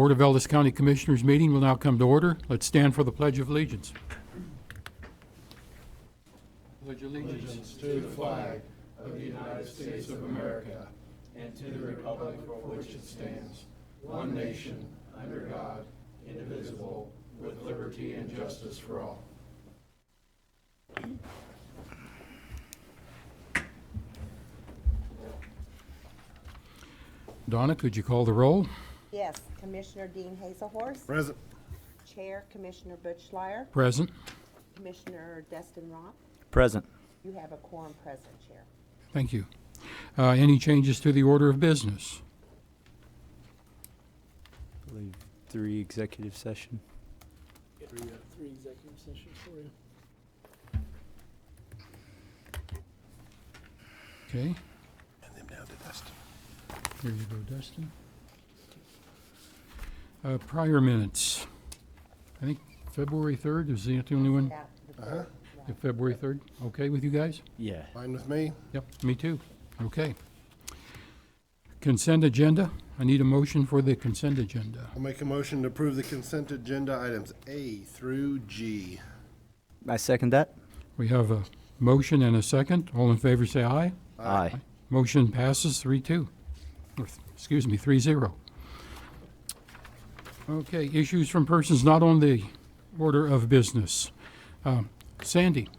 Board of Ellis County Commissioners meeting will now come to order. Let's stand for the Pledge of Allegiance. Pledge Allegiance to the flag of the United States of America and to the republic for which it stands, one nation, under God, indivisible, with liberty and justice for all. Donna, could you call the roll? Yes, Commissioner Dean Hazelhorse. Present. Chair, Commissioner Butch Schleier. Present. Commissioner Destin Roth. Present. You have a quorum present, Chair. Thank you. Any changes to the order of business? I believe 3 executive session. Three executive sessions for you. Okay. And then down to Dustin. Here you go, Dustin. Prior minutes. I think February 3rd, is that the only one? That- February 3rd, okay with you guys? Yeah. Fine with me. Yep, me too. Okay. Consent agenda. I need a motion for the consent agenda. I'll make a motion to approve the consent agenda items A through G. I second that. We have a motion and a second. All in favor say aye. Aye. Motion passes 3-2. Or, excuse me, 3-0. Okay, issues from persons not on the order of business. Sandy.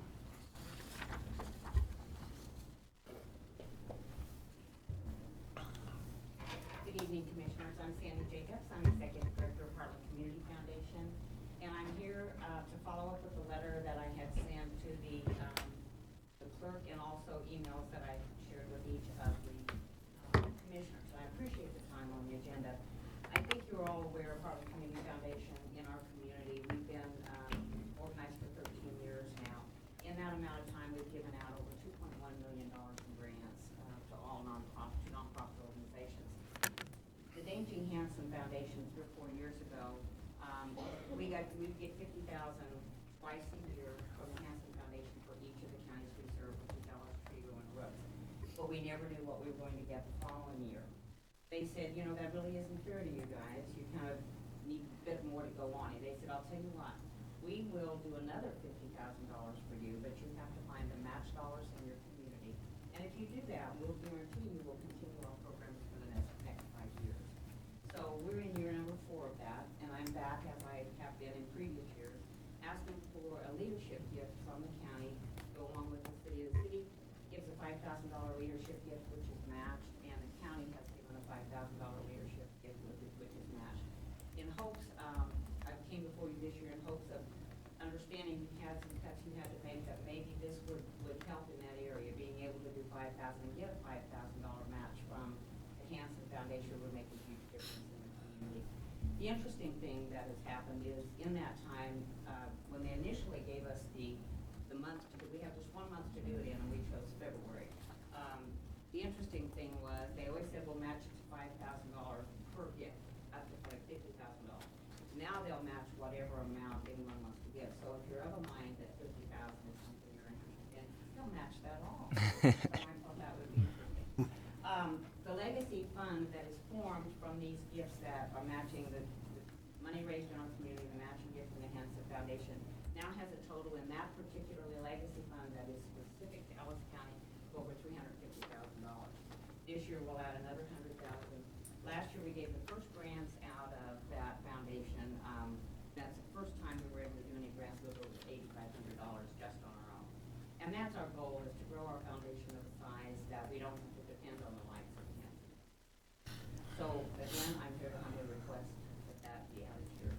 Good evening, Commissioners. I'm Sandy Jacobs. I'm Executive Director of Heartland Community Foundation, and I'm here to follow up with the letter that I had sent to the clerk and also emails that I shared with each of the commissioners. I appreciate the time on the agenda. I think you're all aware of Heartland Community Foundation in our community. We've been organized for 13 years now. In that amount of time, we've given out over $2.1 million in grants to all nonprofit organizations. The Dame Jean Hansen Foundation 3 or 4 years ago, we get $50,000 twice a year from the Hansen Foundation for each of the counties we serve, which is Ellis, Trego, and Rooks. But we never knew what we were going to get the following year. They said, you know, that really isn't fair to you guys. You kind of need a bit more to go on. And they said, I'll tell you what, we will do another $50,000 for you, but you have to find the match dollars in your community. And if you do that, we'll guarantee you will continue our programs for the next 5 years. So we're in year number 4 of that, and I'm back, as I have been in previous years, asking for a leadership gift from the county, go along with the city. The city gives a $5,000 leadership gift, which is matched, and the county has given a $5,000 leadership gift, which is matched. In hopes, I came before you this year in hopes of understanding you had some cuts you had to make, that maybe this would help in that area. Being able to do $5,000 and get a $5,000 match from the Hansen Foundation would make a huge difference in the community. The interesting thing that has happened is in that time, when they initially gave us the month to do, we have just 1 month to do it in, and we chose February. The interesting thing was they always said we'll match it to $5,000 per gift, up to like $50,000. Now they'll match whatever amount anyone wants to give. So if you're of a mind that $50,000 is something you're interested in, they'll match that all. So I thought that would be interesting. The legacy fund that is formed from these gifts that are matching the money raised in our community, the matching gift from the Hansen Foundation, now has a total in that particularly legacy fund that is specific to Ellis County of over $350,000. This year we'll add another $100,000. Last year we gave the first grants out of that foundation. That's the first time we were able to do any grants with over $8,500 just on our own. And that's our goal, is to grow our foundation of a size that we don't have to depend on the likes of the Hansen. So again, I'm here to humbly request that be added to your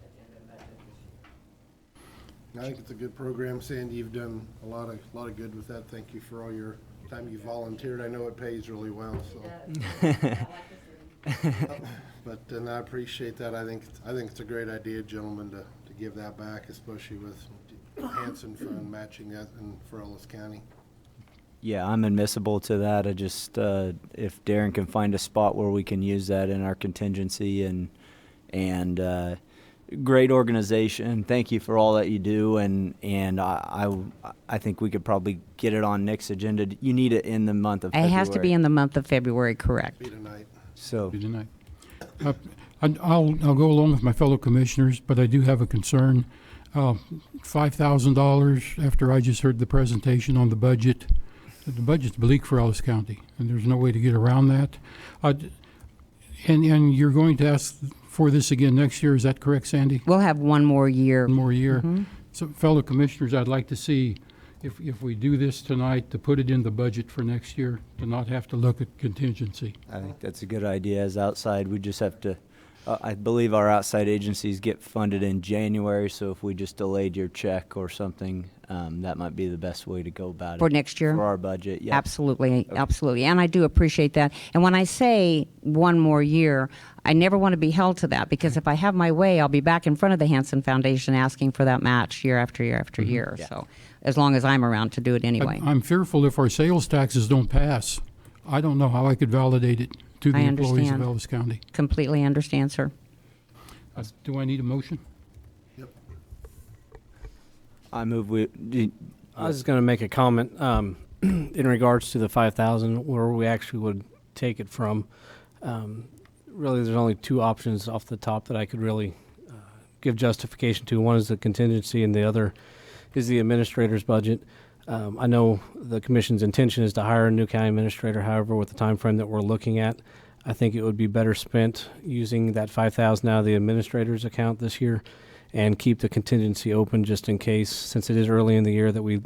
agenda budget this year. I think it's a good program, Sandy. You've done a lot of good with that. Thank you for all your time you volunteered. I know it pays really well, so. But and I appreciate that. I think it's a great idea, gentlemen, to give that back, especially with Hansen Fund matching that for Ellis County. Yeah, I'm admissible to that. I just, if Darren can find a spot where we can use that in our contingency, and great organization. Thank you for all that you do, and I think we could probably get it on next agenda. You need it in the month of February. It has to be in the month of February, correct? Be tonight. So Be tonight. I'll go along with my fellow commissioners, but I do have a concern. $5,000 after I just heard the presentation on the budget. The budget's bleak for Ellis County, and there's no way to get around that. And you're going to ask for this again next year, is that correct, Sandy? We'll have one more year. One more year? So fellow commissioners, I'd like to see, if we do this tonight, to put it in the budget for next year, to not have to look at contingency. I think that's a good idea. As outside, we just have to, I believe our outside agencies get funded in January, so if we just delayed your check or something, that might be the best way to go about it. For next year? For our budget, yeah. Absolutely, absolutely. And I do appreciate that. And when I say one more year, I never want to be held to that, because if I have my way, I'll be back in front of the Hanson Foundation asking for that match year after year after year. Yeah. So as long as I'm around to do it anyway. I'm fearful if our sales taxes don't pass, I don't know how I could validate it to the I employees of understand. Ellis County. Completely understand, sir. Do I need a motion? I move we, I was just going to make a comment in regards to the 5,000, where we actually would take it from. Really, there's only two options off the top that I could really give justification to. One is the contingency, and the other is the administrator's budget. I know the commission's intention is to hire a new county administrator. However, with the time frame that we're looking at, I think it would be better spent using that 5,000 out of the administrator's account this year, and keep the contingency open just in case, since it is early in the year, that we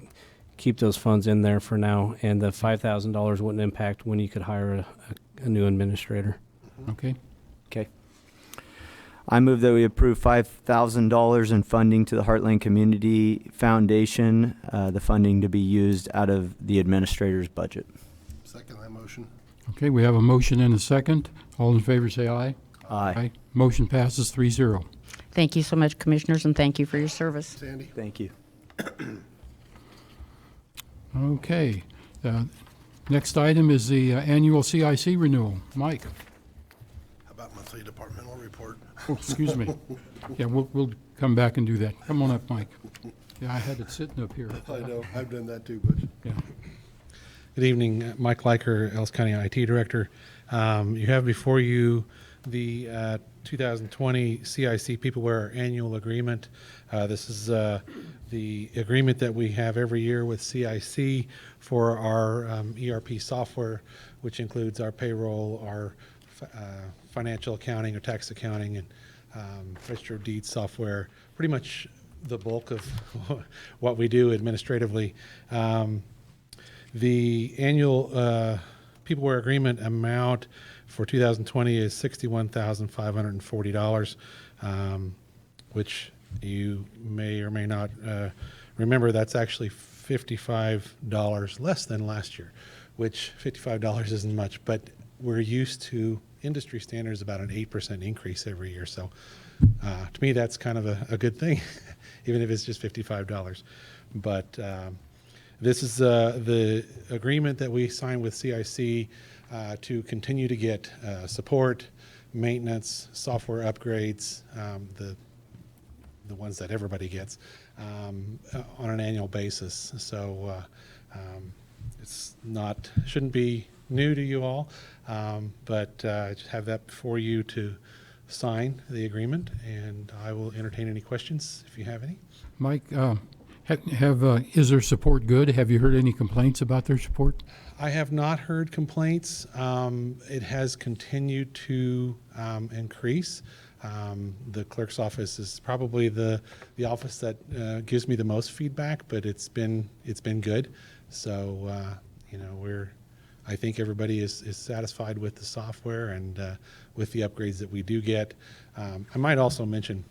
keep those funds in there for now, and the $5,000 wouldn't impact when you could hire a new administrator. Okay. okay. I move that we approve $5,000 in funding to the Heartland Community Foundation, the funding to be used out of the administrator's budget. Second that motion. Okay, we have a motion and a second. All in favor say aye. Aye. Motion passes 3-0. Thank you so much, commissioners, and thank you for your service. Sandy? Thank you. Okay. Next item is the annual CIC renewal. Mike? How about monthly departmental report? Oh, excuse me. Yeah, we'll come back and do that. Come on up, Mike. Yeah, I had it sitting up here. I know, I've done that too, Butch. Yeah. Good evening, Mike Leiker, Ellis County IT Director. You have before you the 2020 CIC Peopleware Annual Agreement. This is the agreement that we have every year with CIC for our ERP software, which includes our payroll, our financial accounting or tax accounting, and register of deeds software, pretty much the bulk of what we do administratively. The annual Peopleware agreement amount for 2020 is $61,540, which you may or may not remember. That's actually $55 less than last year, which $55 isn't much, but we're used to industry standards about an 8% increase every year. So to me, that's kind of a good thing, even if it's just $55. But this is the agreement that we signed with CIC to continue to get support, maintenance, software upgrades, the ones that everybody gets on an annual basis. So it's shouldn't be new to you all, but I just have that before you to sign the agreement, and I will entertain any questions if you have any. Mike, is their support good? Have you heard any complaints about their support? I have not heard complaints. It has continued to increase. The clerk's office is probably the office that gives me the most feedback, but it's been good. So I think everybody is satisfied with the software and with the upgrades that we do get. I might also mention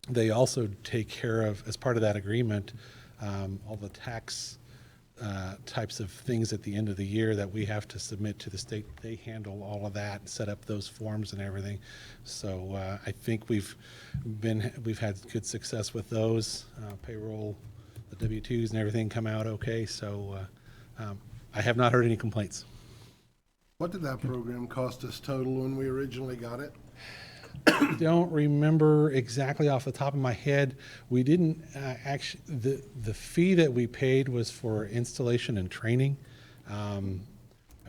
they also take care of, as part of that agreement, all the tax types of things at the end of the year that we have to submit to the state. They handle all of that and set up those forms and everything. So I think we've had good success with those. Payroll, the W-2s and everything come out okay. So I have not heard any complaints. What did that program cost us total when we originally got it? Don't remember exactly off the top of my head. We didn't actually, the fee that we paid was for installation and training. I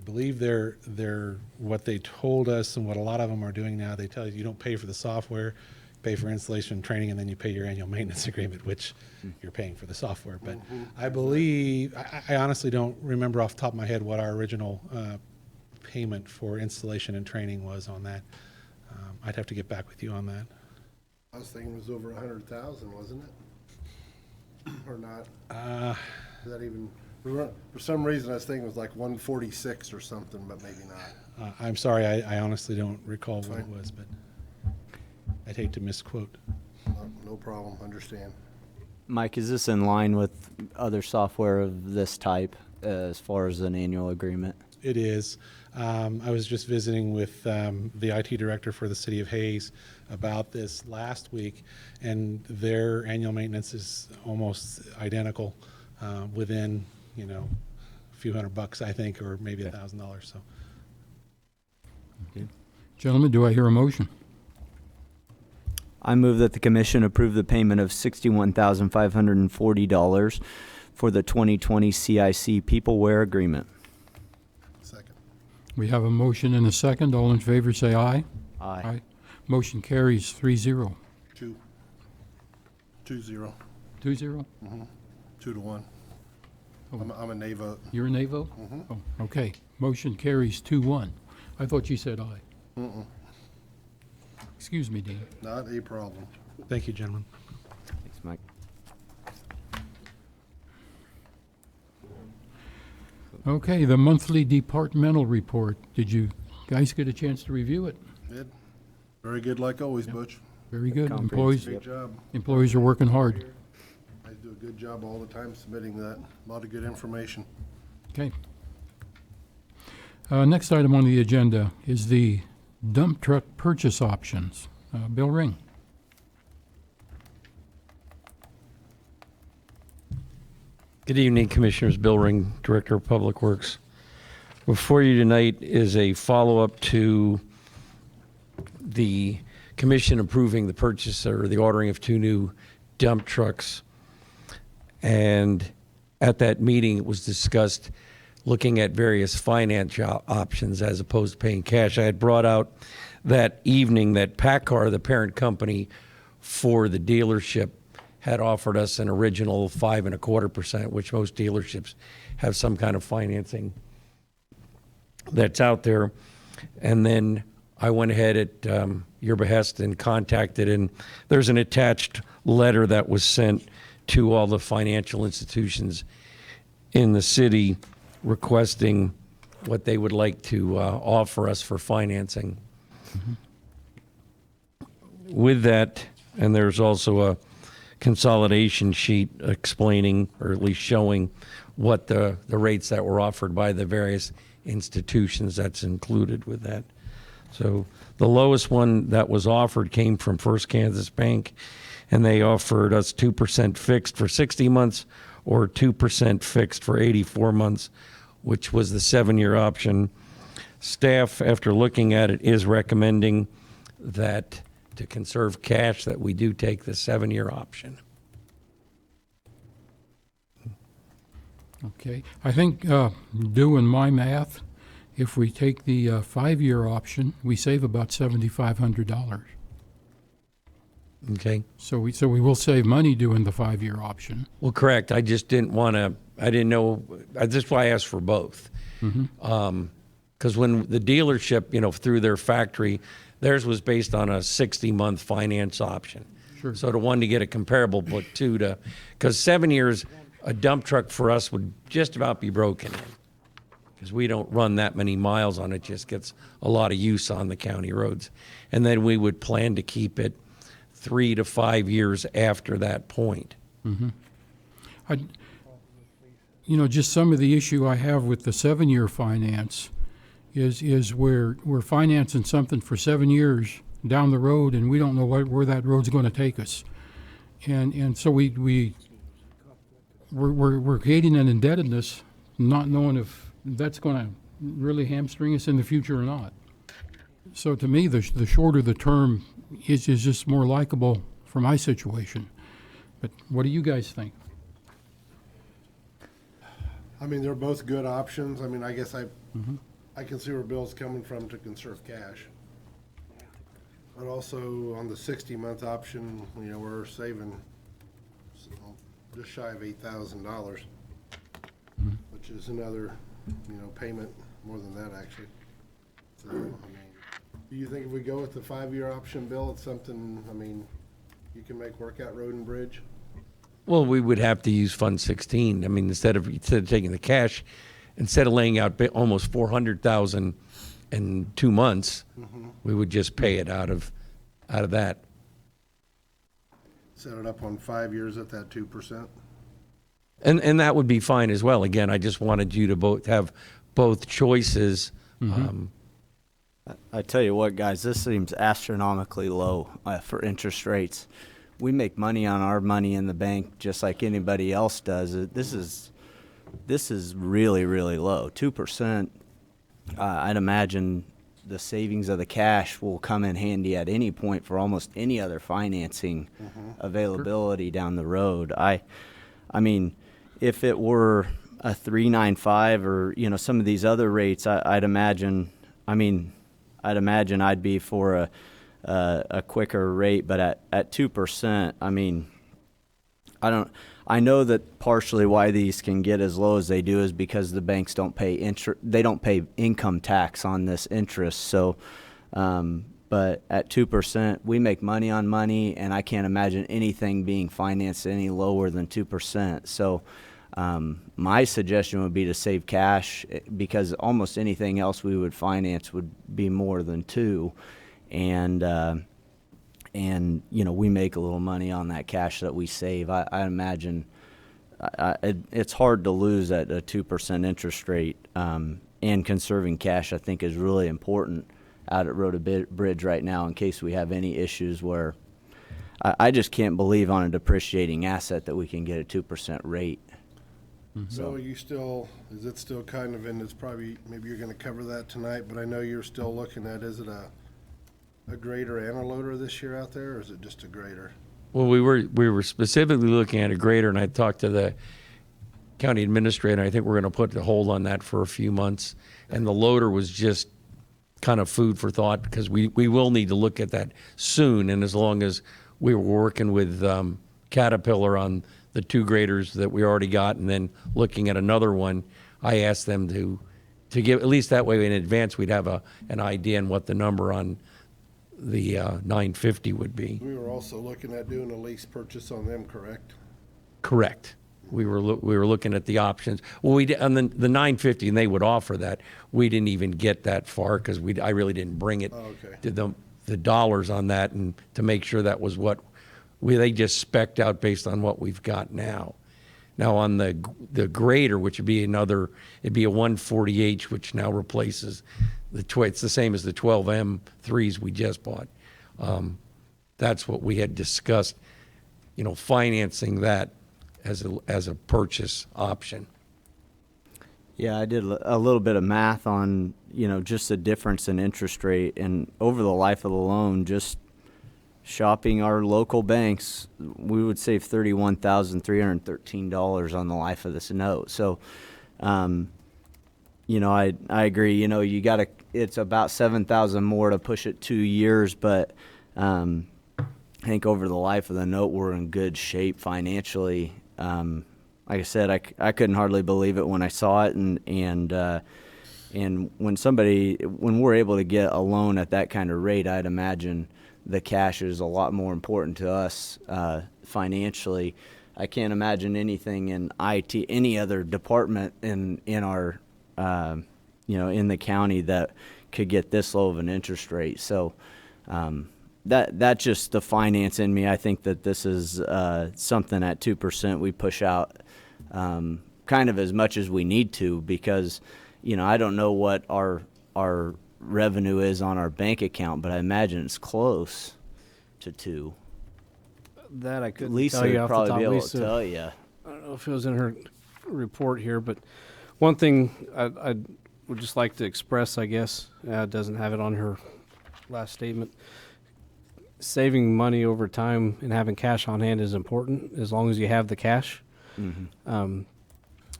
believe they're what they told us and what a lot of them are doing now. They tell you don't pay for the software, pay for installation and training, and then you pay your annual maintenance agreement, which you're paying for the software. But I believe, I honestly don't remember off the top of my head what our original payment for installation and training was on that. I'd have to get back with you on that. I was thinking it was over 100,000, wasn't it? Or not? Is that even, for some reason I was thinking it was like 146 or something, but maybe not. I'm sorry, I honestly don't recall what it Fine. was, but I'd hate to misquote. No problem, understand. Mike, is this in line with other software of this type as far as an annual agreement? It is. I was just visiting with the IT director for the city of Hayes about this last week, and their annual maintenance is almost identical, within, a few $100, I think, or maybe $1,000. So, Gentlemen, do I hear a motion? I move that the commission approve the payment of $61,540 for the 2020 CIC Peopleware Agreement. Second. We have a motion and a second. All in favor, say aye. Aye. Motion carries 3-0. 2-0. 2-0? 2 to 1. Oh. I'm a nay vote. You're a nay vote? Oh, okay. Motion carries 2-1. I thought you said aye. Excuse me, Dean. Not a problem. thank you, gentlemen. Thanks, Mike. Okay, the monthly departmental report. Did you guys get a chance to review it? Good. Very good, like always, Butch. Very good. Comprehensive. Great job. Employees are working hard. I do a good job all the time submitting that. A lot of good information. Okay. Next item on the agenda is the dump truck purchase options. Bill Ring. Good evening, Commissioners. Bill Ring, Director of Public Works. Before you tonight is a follow-up to the commission approving the purchase or the ordering of 2 new dump trucks. And at that meeting, it was discussed looking at various finance options as opposed to paying cash. I had brought out that evening that PACCAR, the parent company for the dealership, had offered us an original 5.25%, which most dealerships have some kind of financing that's out there. And then I went ahead at your behest and contacted, and there's an attached letter that was sent to all the financial institutions in the city requesting what they would like to offer us for financing. With that, and there's also a consolidation sheet explaining, or at least showing, what the rates that were offered by the various institutions that's included with that. So the lowest one that was offered came from First Kansas Bank, and they offered us 2% fixed for 60 months or 2% fixed for 84 months, which was the 7-year option. Staff, after looking at it, is recommending that to conserve cash, that we do take the 7-year option. Okay. I think, doing my math, if we take the 5-year option, we save about $7,500. Okay. So we will save money doing the 5-year option. Well, correct. I just didn't want to, I didn't know, that's why I asked for both. Because when the dealership, through their factory, theirs was based on a 60-month finance option. Sure. So to one, to get a comparable, but two, because 7 years, a dump truck for us would just about be broken in. Because we don't run that many miles on it, just gets a lot of use on the county roads. And then we would plan to keep it 3 to 5 years after that point. Just some of the issue I have with the 7-year finance is we're financing something for 7 years down the road, and we don't know where that road's going to take us. And so we're creating an indebtedness, not knowing if that's going to really hamstring us in the future or not. So to me, the shorter the term is just more likable for my situation. But what do you guys think? I mean, they're both good options. I mean, I guess I can see where Bill's coming from to conserve cash. But also on the 60-month option, you know, we're saving just shy of $8,000, which is another, you know, payment more than that actually. So, I mean, do you think if we go with the 5-year option, Bill, it's something, I mean, you can make work out Road and Bridge? Well, we would have to use Fund 16. I mean, instead of taking the cash, instead of laying out almost $400,000 in 2 months, we would just pay it out of that. Set it up on 5 years at that 2%? And that would be fine as well. Again, I just wanted you to both have both choices. I tell you what, guys, this seems astronomically low for interest rates. We make money on our money in the bank just like anybody else does. This is really, really low. 2%. I'd imagine the savings of the cash will come in handy at any point for almost any other financing availability down the road. I mean, if it were a 3.95 or, you know, some of these other rates, I'd imagine I'd be for a quicker rate, but at 2%, I mean, I know that partially why these can get as low as they do is because the banks don't pay they don't pay income tax on this interest. So, but at 2%, we make money on money, and I can't imagine anything being financed any lower than 2%. So, my suggestion would be to save cash, because almost anything else we would finance would be more than 2%. And you know, we make a little money on that cash that we save. I imagine it's hard to lose at a 2% interest rate, and conserving cash, I think, is really important out at Road and Bridge right now in case we have any issues where I just can't believe on a depreciating asset that we can get a 2% rate. So is it still kind of in, it's probably, maybe you're gonna cover that tonight, but I know you're still looking at, is it a grader and a loader this year out there, or is it just a grader? Well, we were specifically looking at a grader, and I talked to the county administrator. I think we're going to put the hold on that for a few months. And the loader was just kind of food for thought, because we will need to look at that soon. And as long as we were working with Caterpillar on the 2 graders that we already got, and then looking at another one, I asked them to give, at least that way in advance, we'd have an idea on what the number on the 950 would be. We were also looking at doing a lease purchase on them, correct? Correct. We were looking at the options. Well, we did, on the 950, and they would offer that. We didn't even get that far because I really didn't bring it to the dollars on that, and to make sure that was what they just spec'd out based on what we've got now. Now on the grader, which would be it'd be a 140H, which now replaces it's the same as the 12M3s we just bought. That's what we had discussed, you know, financing that as a purchase option. Yeah, I did a little bit of math on, you know, just the difference in interest rate, and over the life of the loan, just shopping our local banks, we would save $31,313 on the life of this note. So, you know, I agree. You know, it's about $7,000 more to push it 2 years, but I think over the life of the note, we're in good shape financially. Like I said, I couldn't hardly believe it when I saw it, and when we're able to get a loan at that kind of rate, I'd imagine the cash is a lot more important to us financially. I can't imagine anything in IT, any other department in our you know, in the county that could get this low of an interest rate. So that's just the finance in me. I think that this is something at 2% we push out kind of as much as we need to, because, you know, I don't know what our revenue is on our bank account, but I imagine it's close to 2. That I couldn't Lisa tell you would off the probably top. be able Lisa, to tell you. I don't know if it was in her report here, but one thing I would just like to express, I guess, doesn't have it on her last statement. Saving money over time and having cash on hand is important as long as you have the cash.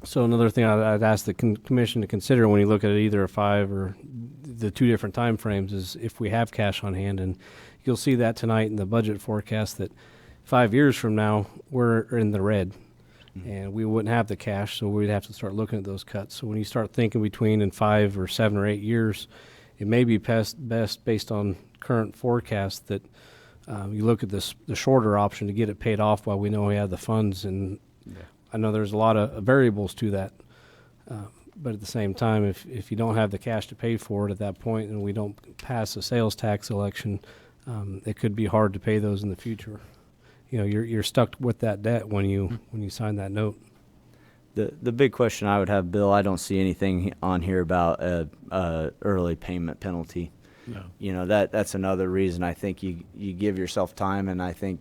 So another thing I'd ask the commission to consider when you look at either a 5 or the 2 different time frames is if we have cash on hand, and you'll see that tonight in the budget forecast that 5 years from now we're in the red, and we wouldn't have the cash, so we'd have to start looking at those cuts. So when you start thinking between in 5 or 7 or 8 years, it may be best based on current forecast that you look at the shorter option to get it paid off while we know we have the funds. And I know there's a lot of variables to that, but at the same time, if you don't have the cash to pay for it at that point and we don't pass a sales tax election, it could be hard to pay those in the future. You know, you're stuck with that debt when you sign that note. The big question I would have, Bill, I don't see anything on here about a early payment penalty. No. You know, that's another reason I think you give yourself time, and I think,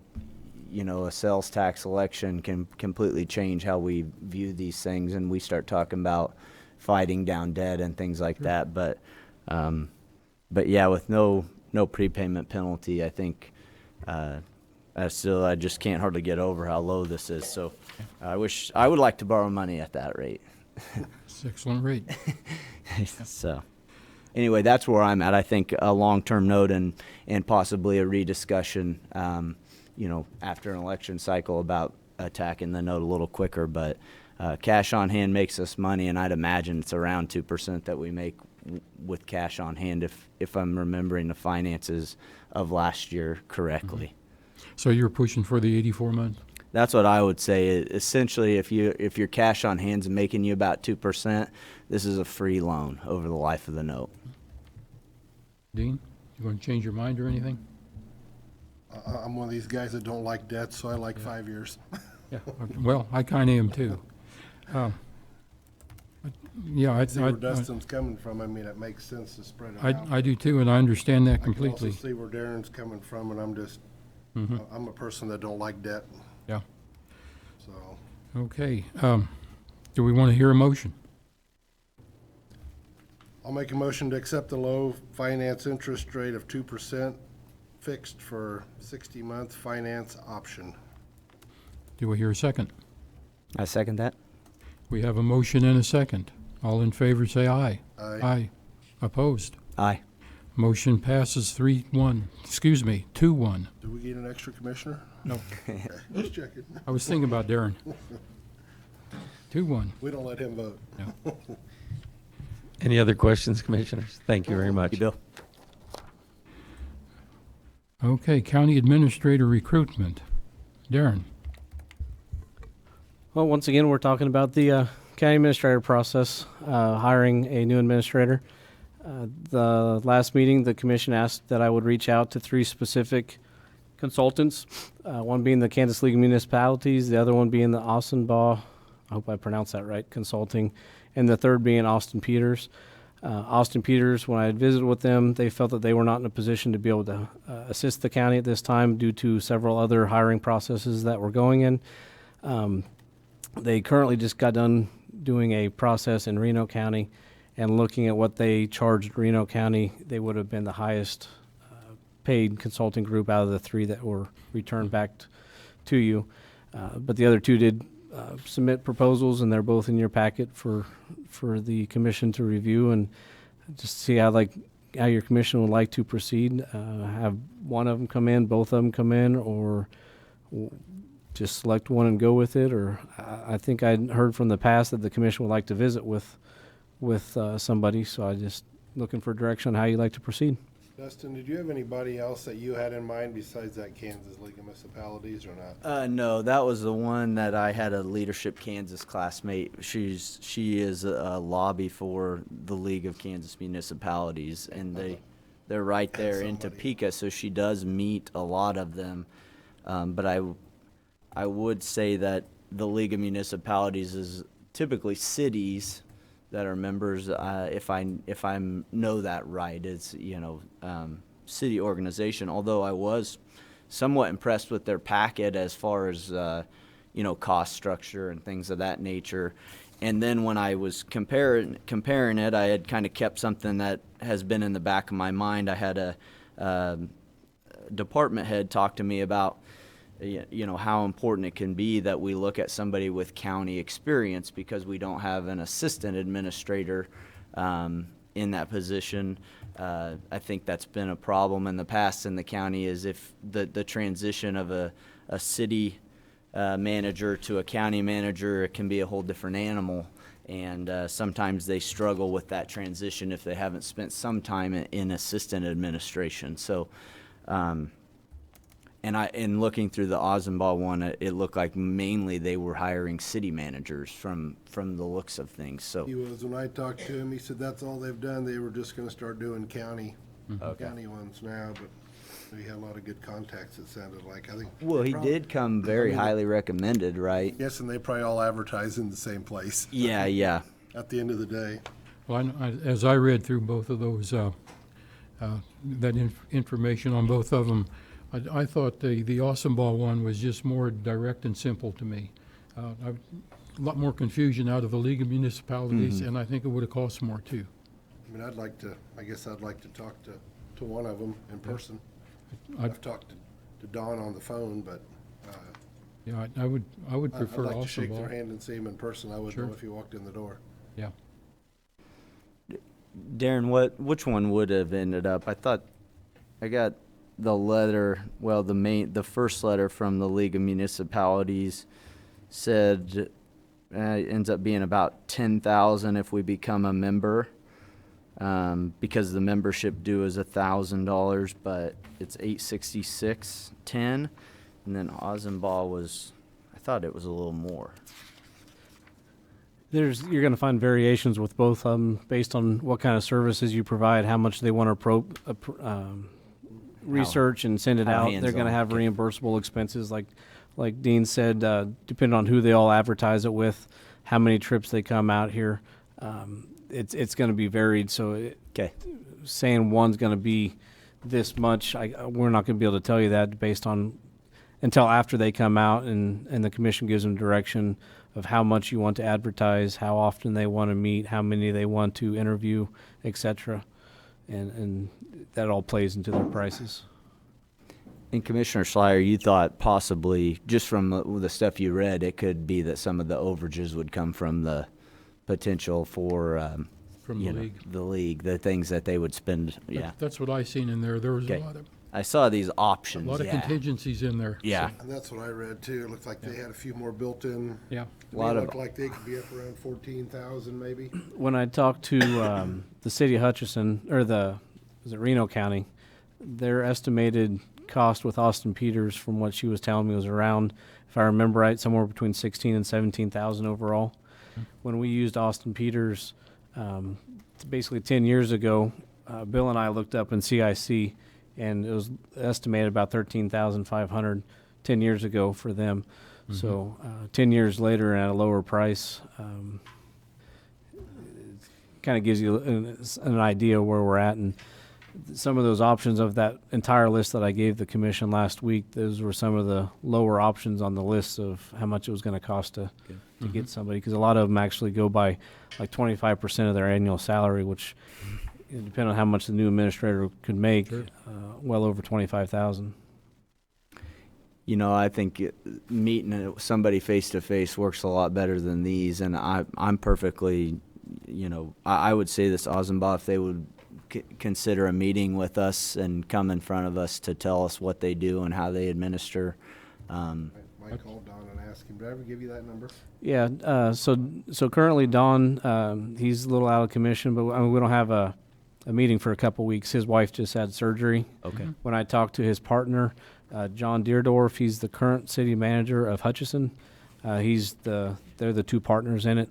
you know, a sales tax election can completely change how we view these things, and we start talking about fighting down debt and things like that. But yeah, with no prepayment penalty, I think I just can't hardly get over how low this is. So I would like to borrow money at that rate. It's an excellent rate. So anyway, that's where I'm at. I think a long-term note and possibly a rediscussion, you know, after an election cycle about attacking the note a little quicker. But cash on hand makes us money, and I'd imagine it's around 2% that we make with cash on hand if I'm remembering the finances of last year correctly. Mm-hmm. So you're pushing for the 84 months? That's what I would say. Essentially, if your cash on hand's making you about 2%, this is a free loan over the life of the note. Dean, you want to change your mind or anything? I'm one of these guys that don't like debt, so I like 5 years. Yeah, well, I kind of am too. Yeah, I see where Dustin's coming from. I mean, it makes sense to spread it out. I do too, and I understand that I can completely. also see where Darren's coming from, and I'm just, I'm a person that don't like debt, Yeah, so. okay. Do we want to hear a motion? I'll make a motion to accept the low finance interest rate of 2% fixed for 60-month finance option. Do we hear a second? I second that. We have a motion and a second. All in favor, say aye. Aye. Aye. Opposed? Aye. Motion passes 2-1. Do we get an extra commissioner? No, Okay, just checking. I was thinking about Darren. 2-1. We don't let him vote. Yeah. Any other questions, commissioners? Thank you very much. You, Bill. Okay, county administrator recruitment. Darren. Well, once again, we're talking about the county administrator process, hiring a new administrator. The last meeting, the commission asked that I would reach out to 3 specific consultants, one being the Kansas League of Municipalities, the other one being the Austinbaugh, I hope I pronounced that right, Consulting, and the third being Austin Peters. Austin Peters, when I had visited with them, they felt that they were not in a position to be able to assist the county at this time due to several other hiring processes that were going in. They currently just got done doing a process in Reno County, and looking at what they charged Reno County, they would have been the highest paid consulting group out of the 3 that were returned back to you. But the other 2 did submit proposals, and they're both in your packet for the commission to review and just see how your commission would like to proceed. Have one of them come in, both of them come in, or just select one and go with it. Or I think I heard from the past that the commission would like to visit with somebody, so I just looking for direction on how you'd like to proceed. Dustin, did you have anybody else that you had in mind besides that Kansas League of Municipalities or not? No, that was the one that I had a Leadership Kansas classmate. She is a lobby for the League of Kansas Municipalities, and they're right there in Topeka, so she does meet a lot of them. But I would say that the League of Municipalities is typically cities that are members, if I know that right, it's, city organization, although I was somewhat impressed with their packet as far as, cost structure and things of that nature. And then when I was comparing it, I had kind of kept something that has been in the back of my mind. I had a department head talk to me about you know, how important it can be that we look at somebody with county experience, because we don't have an assistant administrator in that position. I think that's been a problem in the past in the county, is if the transition of a city manager to a county manager, it can be a whole different animal. And sometimes they struggle with that transition if they haven't spent some time in assistant administration. So, and looking through the Ozenbaugh one, it looked like mainly they were hiring city managers from the looks of things. So He was, when I talked to him, he said that's all they've done. They were just gonna start doing county ones now, but he had a lot of good contacts, it sounded like. I think. well, he did come very highly recommended, right? Yes, and they probably all advertise in the same place Yeah, yeah. at the end of the day. Well, as I read through both of those, information on both of them, I thought the Awesome Ball one was just more direct and simple to me. A lot more confusion out of the League of Municipalities, and I think it would have cost more too. I mean, I guess I'd like to talk to one of them in person. I've talked to Don on the phone, but Yeah, I would I'd prefer like to Awesome shake their Ball. hand and see him in person. I wouldn't Sure. know if he walked in the door. Yeah. Darren, which one would have ended up? I thought I got the letter, well, the first letter from the League of Municipalities said it ends up being about 10,000 if we become a member, because the membership due is $1,000, but it's $866.10, and then Ozenbaugh was, I thought it was a little more. You're going to find variations with both of them based on what kind of services you provide, how much they want to research and send it how out. They're going to hands-on, have okay. reimbursable expenses, like Dean said, depending on who they all advertise it with, how many trips they come out here. It's going to be varied. So Okay. saying one's going to be this much, we're not going to be able to tell you that based on until after they come out and the commission gives them direction of how much you want to advertise, how often they want to meet, how many they want to interview, etc. And that all plays into their prices. And Commissioner Schleier, you thought possibly, just from the stuff you read, it could be that some of the overages would come from the potential for, From the league. the league, the things that they would spend, That- yeah. That's what I seen in there. There was Okay. a I saw these options, lot of yeah. contingencies in there. Yeah. And that's what I read too. It looked like they had a few more built in. Yeah. To Lot me, it of- looked like they could be up around 14,000 maybe. When I talked to the city of Hutchinson, or was it Reno County, their estimated cost with Austin Peters, from what she was telling me, was around, if I remember right, somewhere between 16 and 17,000 overall. When we used Austin Peters, basically 10 years ago, Bill and I looked up in CIC, and it was estimated about 13,500 10 years ago for them. So 10 years later at a lower price, kind of gives you an idea where we're at. And some of those options of that entire list that I gave the commission last week, those were some of the lower options on the list of how much it was going to cost to get somebody, because a lot of them actually go by like 25% of their annual salary, which, depending on how much the new administrator could make, Sure. well over 25,000. You know, I think meeting somebody face to face works a lot better than these, and I'm perfectly, I would say this Ozenbaugh, if they would consider a meeting with us and come in front of us to tell us what they do and how they administer. I might call Don and ask him. Did I ever give you that number? Yeah, so currently Don, he's a little out of commission, but we don't have a meeting for a couple weeks. His wife just had surgery. Okay. When I talked to his partner, John Deerdorf, he's the current city manager of Hutchinson. They're the two partners in it,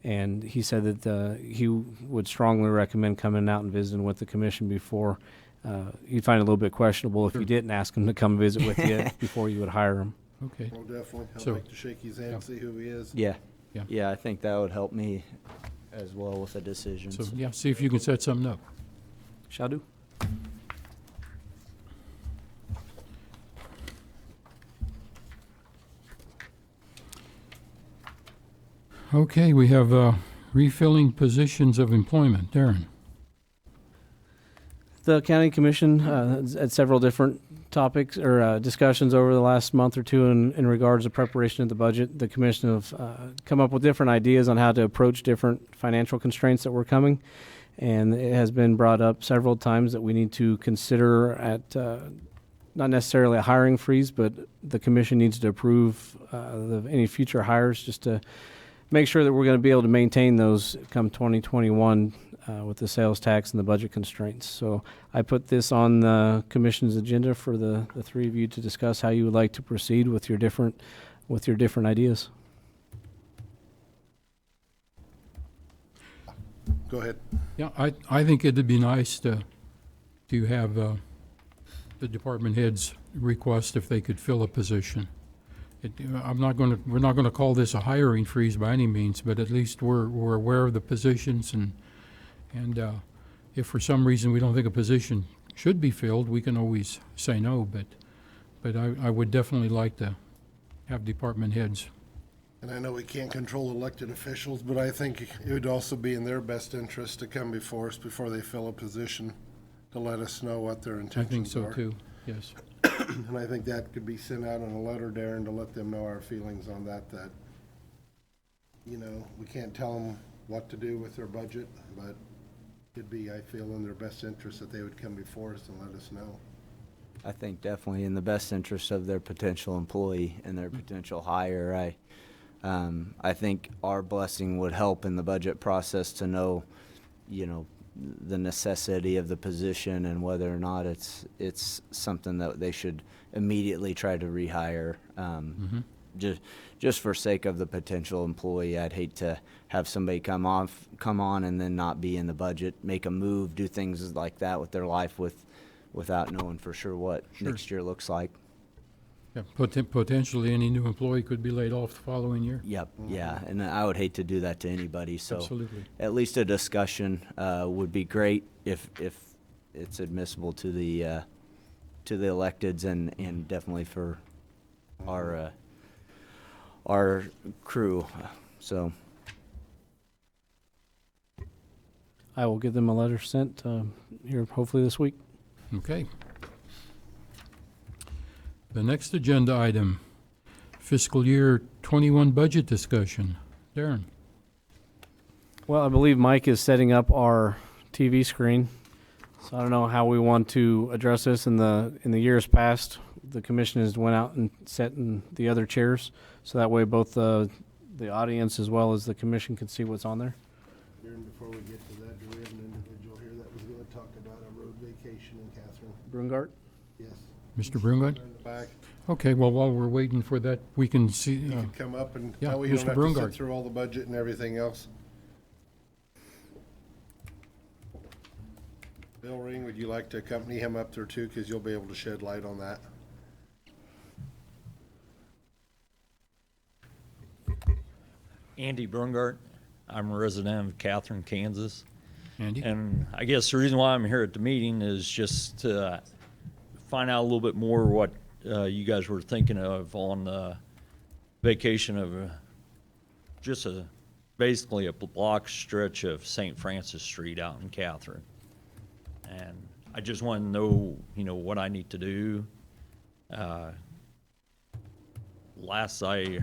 and he said that he would strongly recommend coming out and visiting with the commission before. He'd find it a little bit questionable if you didn't ask him to come visit with you before you would hire him. Okay. Well, definitely. I'd So- like to shake his hand, see who he is. Yeah. Yeah. Yeah, I think that would help me as well with the decisions. So, yeah, see if you can set something up. Shall do. Okay, we have refilling positions of employment. Darren. the county commission had several different topics or discussions over the last month or two in regards to preparation of the budget. The commission have come up with different ideas on how to approach different financial constraints that were coming. And it has been brought up several times that we need to consider at not necessarily a hiring freeze, but the commission needs to approve any future hires just to make sure that we're going to be able to maintain those come 2021 with the sales tax and the budget constraints. So I put this on the commission's agenda for the three of you to discuss how you would like to proceed with your different ideas. Go ahead. Yeah, I think it'd be nice to have the department heads request if they could fill a position. We're not going to call this a hiring freeze by any means, but at least we're aware of the positions, and if for some reason we don't think a position should be filled, we can always say no. But I would definitely like to have department heads. And I know we can't control elected officials, but I think it would also be in their best interest to come before us before they fill a position to let us know what their I intentions are. think so too, yes. And I think that could be sent out in a letter, Darren, to let them know our feelings on that, we can't tell them what to do with their budget, but it'd be, I feel, in their best interest that they would come before us and let us know. I think definitely in the best interest of their potential employee and their potential hire. I think our blessing would help in the budget process to know, the necessity of the position and whether or not it's something that they should immediately try to rehire. Just for sake of the potential employee, I'd hate to have somebody come on and then not be in the budget, make a move, do things like that with their life without knowing for sure what next year looks like. Yeah, potentially any new employee could be laid off the following year. Yep, yeah, and I would hate to do that to anybody, so Absolutely. at least a discussion would be great if it's admissible to the electeds and definitely for our crew, so. I will give them a letter sent here hopefully this week. Okay. The next agenda item, fiscal year 21 budget discussion. Darren. Well, I believe Mike is setting up our TV screen. So I don't know how we want to address this in the years past. The commission has went out and sat in the other chairs, so that way both the audience as well as the commission can see what's on there. Darren, before we get to that, do we have an individual here that was going to talk about a road vacation in Catherine? Brungart? Yes. Mr. Brungard? In the back. Okay, well, while we're waiting for that, we can see. You could come up and yeah, that way you don't Mr. have to Brungard. sit through all the budget and everything else. Bill Ring, would you like to accompany him up there too? Because you'll be able to shed light on that. Andy Brungart. I'm a resident of Catherine, Kansas. Andy? And I guess the reason why I'm here at the meeting is just to find out a little bit more what you guys were thinking of on the vacation of basically a block stretch of St. Francis Street out in Catherine. And I just want to know, what I need to do. Last I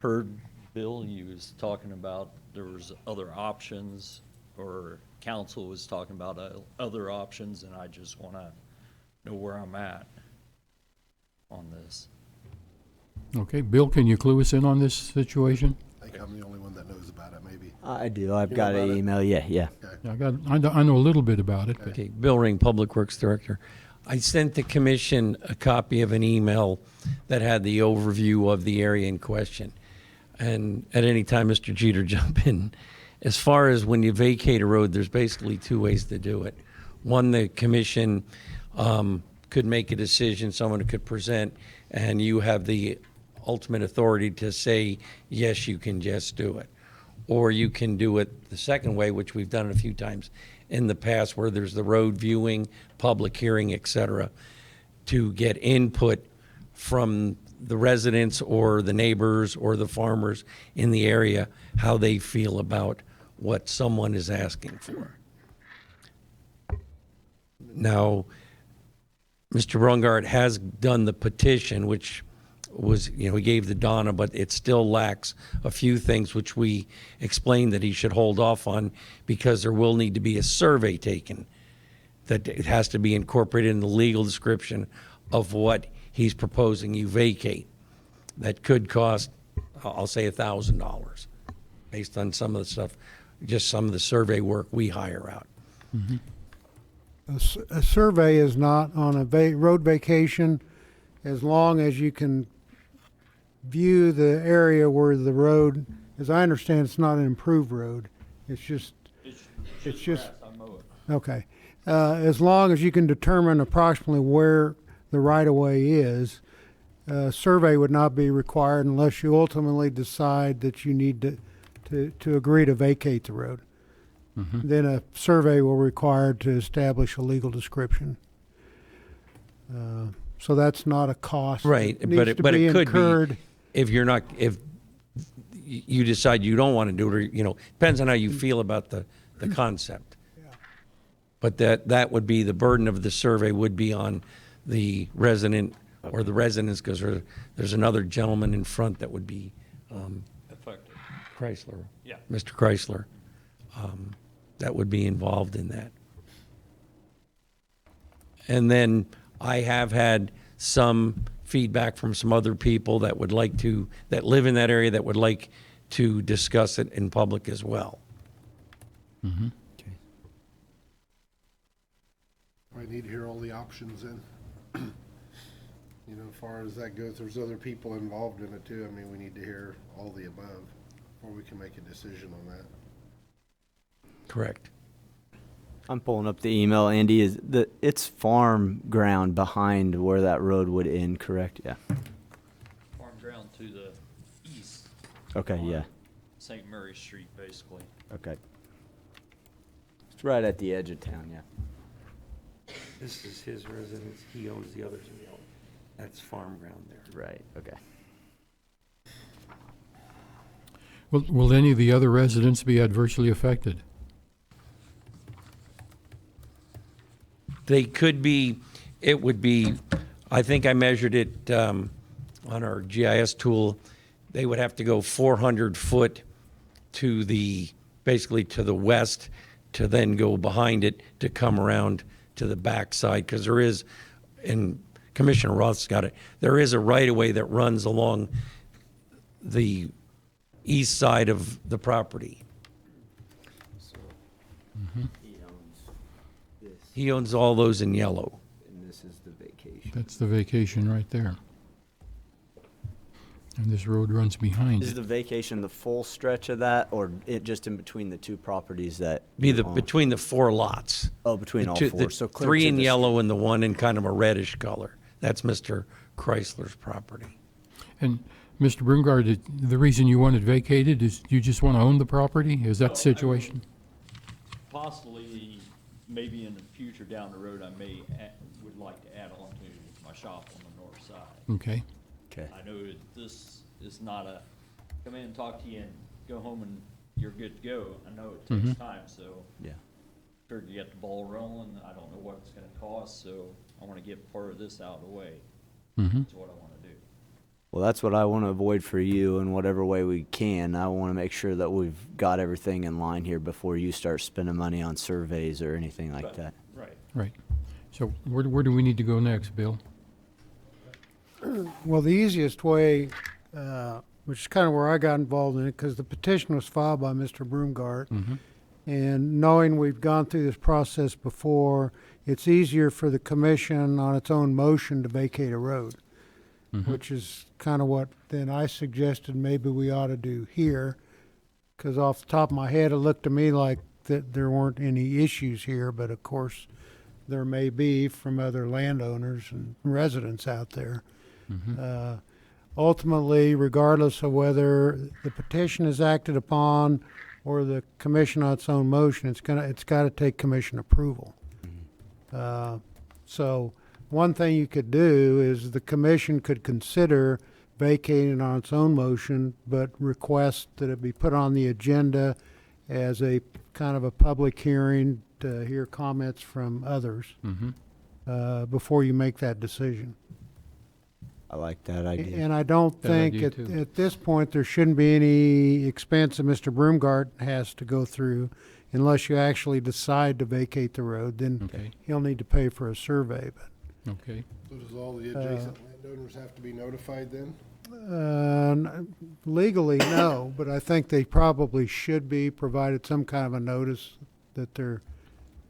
heard, Bill, you was talking about there was other options, or council was talking about other options, and I just want to know where I'm at on this. Okay, Bill, can you clue us in on this situation? I think I'm the only one that knows about it, maybe. I do. I've You know got about an it? email. Yeah. Yeah, I know a little bit about it, but Okay, Bill Ring, Public Works Director. I sent the commission a copy of an email that had the overview of the area in question. And at any time, Mr. Jeter, jump in. As far as when you vacate a road, there's basically two ways to do it. One, the commission could make a decision, someone could present, and you have the ultimate authority to say, yes, you can just do it. Or you can do it the second way, which we've done a few times in the past, where there's the road viewing, public hearing, et cetera, to get input from the residents or the neighbors or the farmers in the area, how they feel about what someone is asking for. The Now, Mr. Brungart has done the petition, which was, he gave the Donna, but it still lacks a few things which we explained that he should hold off on because there will need to be a survey taken, that it has to be incorporated in the legal description of what he's proposing you vacate. That could cost, I'll say $1,000, based on some of the stuff, just some of the survey work we hire out. A survey is not on a road vacation as long as you can view the area where the road, as I understand, it's not an improved road. It's just, okay. As long as you can determine approximately where the right-of-way is, a survey would not be required unless you ultimately decide that you need to agree to vacate the road. Then a survey will be required to establish a legal description. So that's not a cost. Right, It but needs to it be could incurred. be, if you decide you don't want to do it, or, depends on how you feel about the concept. But that would be, the burden of the survey would be on the resident or the residents, because there's another gentleman in front that would be Effective. Chrysler. Yeah. Mr. Chrysler. That would be involved in that. And then I have had some feedback from some other people that would like to, that live in that area, that would like to discuss it in public as well. I need to hear all the options in. As far as that goes, there's other people involved in it too. I mean, we need to hear all the above before we can make a decision on that. Correct. I'm pulling up the email, Andy. It's farm ground behind where that road would end, correct? Yeah. Farm ground to the east. Okay, on yeah. St. Mary Street, basically. Okay. It's right at the edge of town, yeah. This is his residence. He owns the others. That's farm ground there. Right, okay. Will any of the other residents be adversely affected? They could be, it would be, I think I measured it on our GIS tool. They would have to go 400 foot to basically to the west, to then go behind it to come around to the backside, because there is, and Commissioner Roth's got it, there is a right-of-way that runs along the east side of the property. He owns all those in yellow. And this is the vacation. That's the vacation right there. And this road runs behind Is it. the vacation the full stretch of that, or it just in between the two properties that? Be you're on? between the four lots. Oh, between The all two- four, the so clear three to in the yellow and the one in kind of a reddish color. That's Mr. Chrysler's property. And Mr. Brungard, the reason you want it vacated is you just want to own the property? Is that the situation? Possibly, maybe in the future down the road, I would like to add on to my shop on the north side. Okay. Okay. I know that this is not a, come in, talk to you, and go home and you're good to go. I know it takes time, so Yeah. figured to get the ball rolling. I don't know what it's gonna cost, so I wanna get part of this out of the way. That's what I wanna do. Well, that's what I want to avoid for you in whatever way we can. I want to make sure that we've got everything in line here before you start spending money on surveys or anything like Right. that. Right. Right. So where do we need to go next, Bill? Well, the easiest way, which is kind of where I got involved in it, because the petition was filed by Mr. Broomgart, and knowing we've gone through this process before, it's easier for the commission on its own motion to vacate a road, which is kind of what then I suggested maybe we ought to do here, because off the top of my head, it looked to me like that there weren't any issues here, but of course, there may be from other landowners and residents out there. Ultimately, regardless of whether the petition is acted upon or the commission on its own motion, it's got to take commission approval. So one thing you could do is the commission could consider vacating on its own motion, but request that it be put on the agenda as a kind of a public hearing to hear comments from others Mm-hmm. before you make that decision. I like that idea. And I don't That think idea, at, too. at this point, there shouldn't be any expense that Mr. Broomgart has to go through unless you actually decide to vacate the road, then Okay, he'll need to pay for a survey. okay. So does all the adjacent landowners have to be notified then? Legally, no, but I think they probably should be provided some kind of a notice that they're,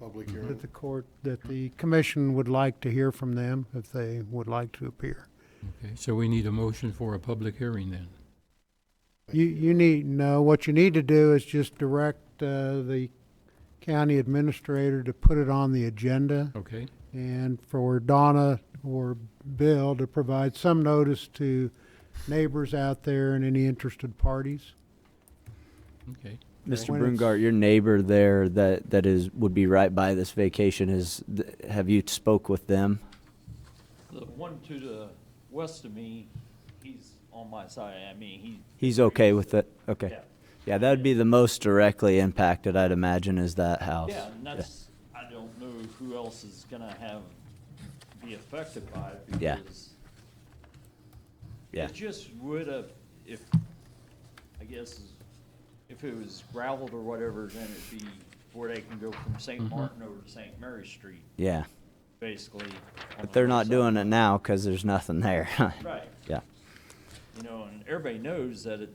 Public that hearing? the court, that the commission would like to hear from them if they would like to appear. Okay, so we need a motion for a public hearing then. You need, no, what you need to do is just direct the county administrator to put it on the agenda Okay, and for Donna or Bill to provide some notice to neighbors out there and any interested parties. okay. Mr. When it's- Broomgart, your neighbor there that would be right by this vacation have you spoke with them? The one to the west of me, he's on my side. I mean, He's okay with it? Okay. Yeah. Yeah, that would be the most directly impacted, I'd imagine, is that house. Yeah, and that's, I don't know who else is gonna be affected by it Yeah. because Yeah. it just would have, I guess, if it was gravelled or whatever, then it'd be where they can go from St. Martin over to St. Mary Street, Yeah, basically. but they're not doing it now because there's nothing there. Right, Yeah, you know, and everybody knows that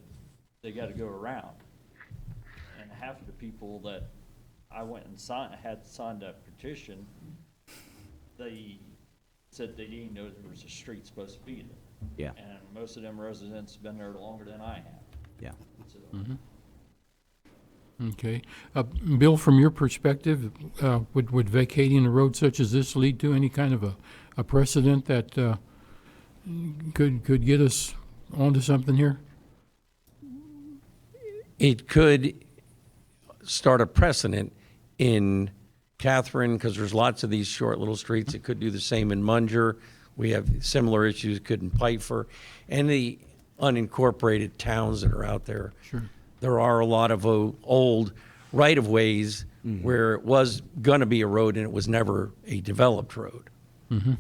they gotta go around. And half of the people that I went and had signed that petition, they said they didn't know there was a street supposed to be there. yeah, And most of them residents have been there longer than I have, yeah. so. Okay. Bill, from your perspective, would vacating a road such as this lead to any kind of a precedent that could get us onto something here? It could start a precedent in Catherine, because there's lots of these short little streets. It could do the same in Munger. We have similar issues, could in Piper, and the unincorporated towns that are out there. Sure. There are a lot of old right-of-ways where it was going to be a road and it was never a developed road. Mm-hmm.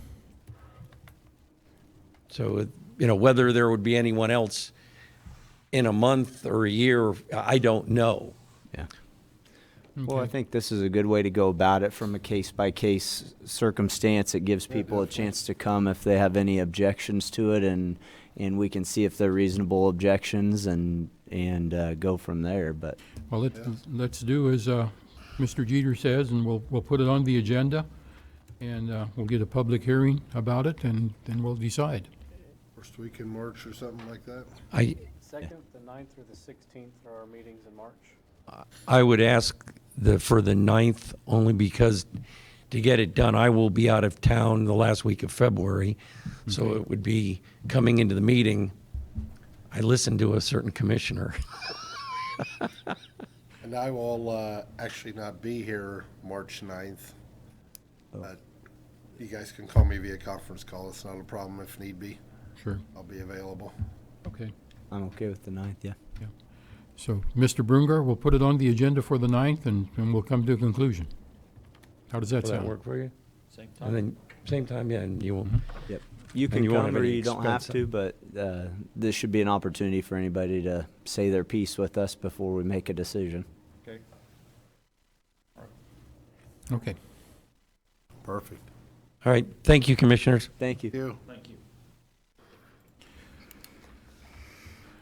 So, you know, whether there would be anyone else in a month or a year, I don't know. Yeah. Well, I think this is a good way to go about it from a case-by-case circumstance. It gives people a chance to come if they have any objections to it, and we can see if they're reasonable objections and go from there. But Well, let's do as Mr. Jeter says, and we'll put it on the agenda, and we'll get a public hearing about it, and then we'll decide. First week in March or something like that? Second, the 9th through the 16th are our meetings in March. I would ask for the 9th only because to get it done, I will be out of town the last week of February. So it would be coming into the meeting, I listened to a certain commissioner. And I will actually not be here March 9th. But you guys can call me via conference call. It's not a problem if need be. Sure. I'll be available. Okay. I'm okay with the 9th, yeah. So, Mr. Brungar, we'll put it on the agenda for the 9th, and we'll come to a conclusion. How does that Will that sound? work for you? Same And time. then, same time, yeah, and you will. Yep. You And can you won't come have or any you don't have expense, to, but this should be an opportunity for anybody to say their piece with us before we make a decision. Okay. Okay. Perfect. All right, thank you, commissioners. Thank you. You. Thank you.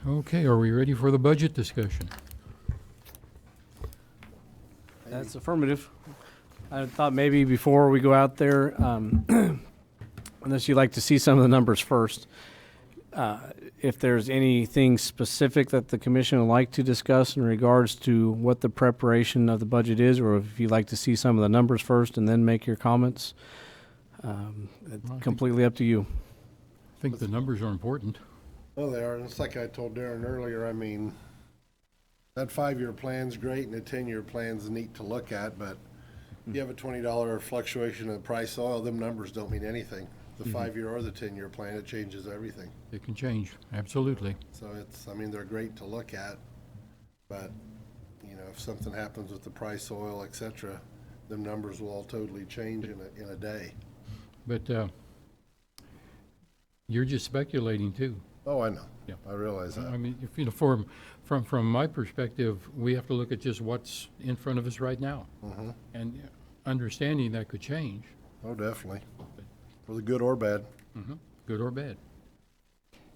Okay, are we ready for the budget discussion? That's affirmative. I thought maybe before we go out there, unless you'd like to see some of the numbers first, if there's anything specific that the commission would like to discuss in regards to what the preparation of the budget is, or if you'd like to see some of the numbers first and then make your comments, it's completely up to you. I think the numbers are important. Well, they are, and it's like I told Darren earlier, I mean, that 5-year plan's great and the 10-year plan's neat to look at, but you have a $20 fluctuation in the price of oil, them numbers don't mean anything. The 5-year or the 10-year plan, it changes everything. It can change, absolutely. So it's, I mean, they're great to look at, but, you know, if something happens with the price of oil, et cetera, them numbers will all totally change in a day. But you're just speculating too. Oh, I know. Yeah. I realize that. I mean, if, you know, from my perspective, we have to look at just what's in front of us right now. Mhm. And understanding that could change, Oh, definitely. For the good or bad. good or bad.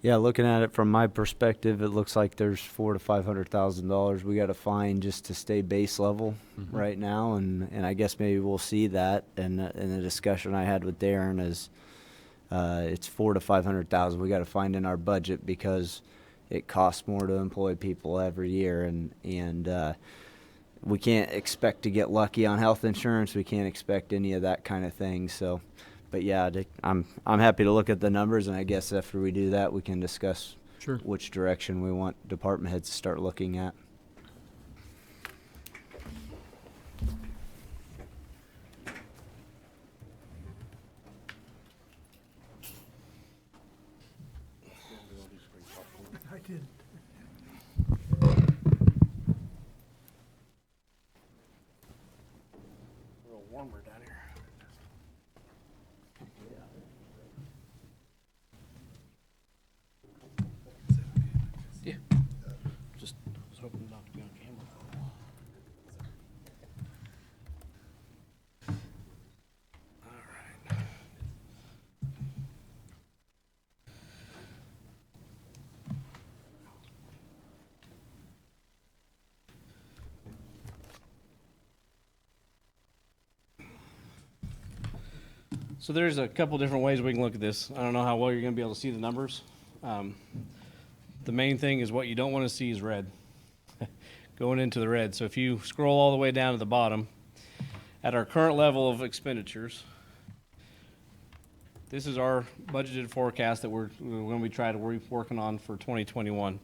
Yeah, looking at it from my perspective, it looks like there's $400,000 to $500,000 we got to find just to stay base level right now, and I guess maybe we'll see that. And in the discussion I had with Darren is, it's $400,000 to $500,000 we got to find in our budget because it costs more to employ people every year, and we can't expect to get lucky on health insurance. We can't expect any of that kind of thing. So. But yeah, I'm happy to look at the numbers, and I guess after we do that, we can discuss Sure. which direction we want department heads to start looking at. I did. A little warmer down here. Yeah. Just was hoping not to be on camera. All right. So there's a couple different ways we can look at this. I don't know how well you're going to be able to see the numbers. The main thing is what you don't want to see is red, going into the red. So if you scroll all the way down to the bottom, at our current level of expenditures, this is our budgeted forecast that we're going to be trying to working on for 2021.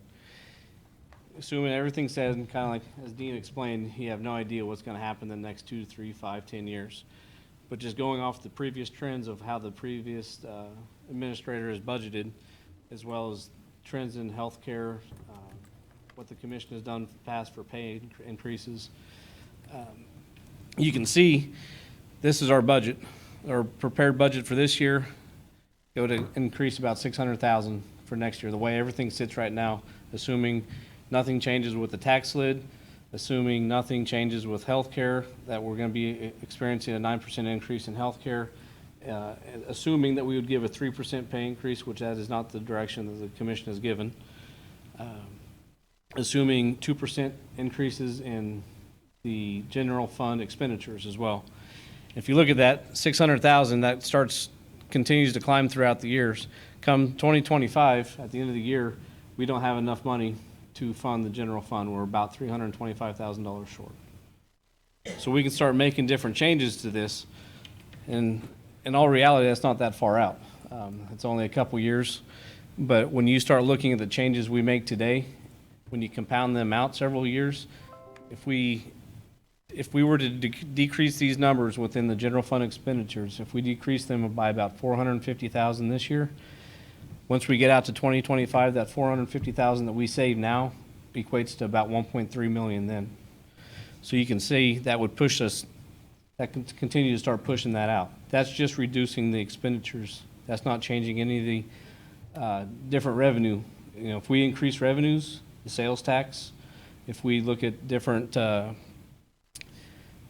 Assuming everything's said, and kind of like as Dean explained, you have no idea what's going to happen in the next 2, 3, 5, 10 years. But just going off the previous trends of how the previous administrator has budgeted, as well as trends in healthcare, what the commission has done past for pay increases, you can see this is our budget, our prepared budget for this year. Go to increase about 600,000 for next year. The way everything sits right now, assuming nothing changes with the tax lid, assuming nothing changes with healthcare, that we're going to be experiencing a 9% increase in healthcare, assuming that we would give a 3% pay increase, which that is not the direction that the commission has given, assuming 2% increases in the general fund expenditures as well. If you look at that 600,000, that continues to climb throughout the years. Come 2025, at the end of the year, we don't have enough money to fund the general fund. We're about $325,000 short. So we can start making different changes to this. And in all reality, that's not that far out. It's only a couple years. But when you start looking at the changes we make today, when you compound them out several years, if we were to decrease these numbers within the general fund expenditures, if we decrease them by about $450,000 this year, once we get out to 2025, that $450,000 that we save now equates to about $1.3 million then. So you can see that would push us, that can continue to start pushing that out. That's just reducing the expenditures. That's not changing any of the different revenue. You know, if we increase revenues, the sales tax, if we look at different,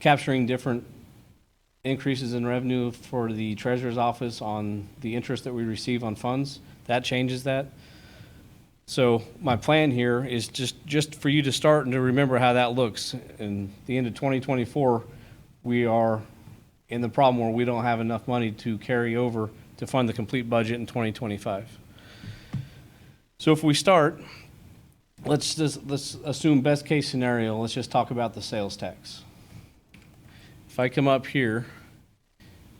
capturing different increases in revenue for the treasurer's office on the interest that we receive on funds, that changes that. So my plan here is just for you to start and to remember how that looks. In the end of 2024, we are in the problem where we don't have enough money to carry over to fund the complete budget in 2025. So if we start, let's assume best case scenario. Let's just talk about the sales tax. If I come up here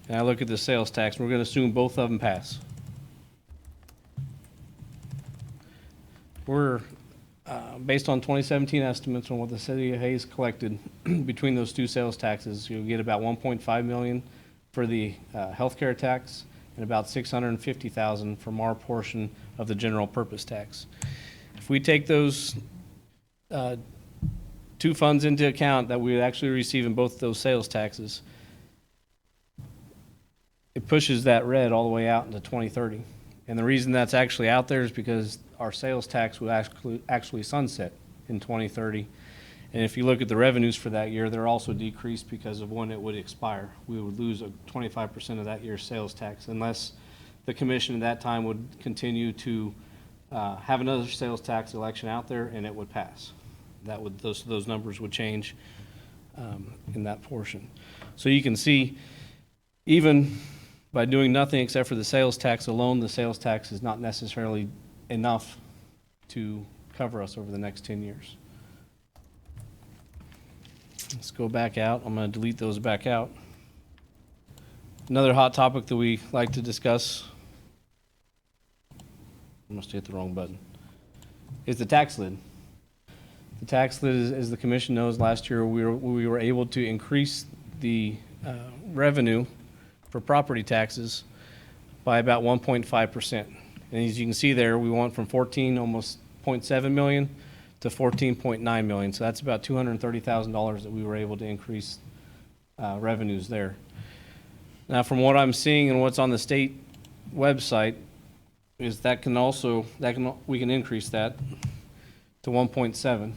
and I look at the sales tax, we're going to assume both of them pass. We're based on 2017 estimates on what the city of Hayes collected between those two sales taxes. You'll get about $1.5 million for the healthcare tax and about $650,000 from our portion of the general purpose tax. If we take those two funds into account that we actually receive in both those sales taxes, it pushes that red all the way out into 2030. And the reason that's actually out there is because our sales tax will actually sunset in 2030. And if you look at the revenues for that year, they're also decreased because of when it would expire. We would lose 25% of that year's sales tax unless the commission at that time would continue to have another sales tax election out there and it would pass. That would, those numbers would change in that portion. So you can see, even by doing nothing except for the sales tax alone, the sales tax is not necessarily enough to cover us over the next 10 years. Let's go back out. I'm going to delete those back out. Another hot topic that we like to discuss, I must hit the wrong button, is the tax lid. The tax lid, as the commission knows, last year we were able to increase the revenue for property taxes by about 1.5%. And as you can see there, we went from almost 0.7 million to 14.9 million. So that's about $230,000 that we were able to increase revenues there. Now, from what I'm seeing and what's on the state website, is we can increase that to 1.7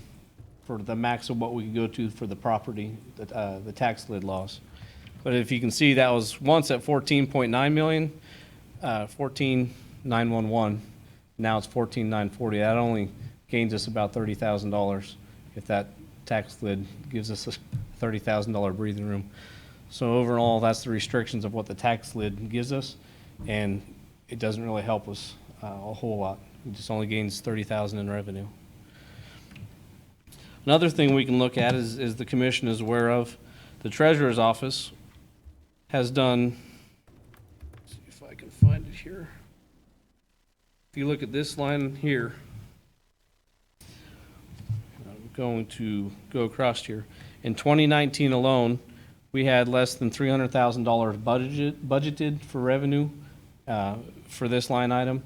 for the max of what we can go to for the property, the tax lid laws. But if you can see, that was once at 14.9 million, 14,911. Now it's 14,940. That only gains us about $30,000 if that tax lid gives us a $30,000 breathing room. So overall, that's the restrictions of what the tax lid gives us, and it doesn't really help us a whole lot. It just only gains $30,000 in revenue. Another thing we can look at is the commission is aware of, the treasurer's office has done, let's see if I can find it here. If you look at this line here, I'm going to go across here. In 2019 alone, we had less than $300,000 budgeted for revenue for this line item.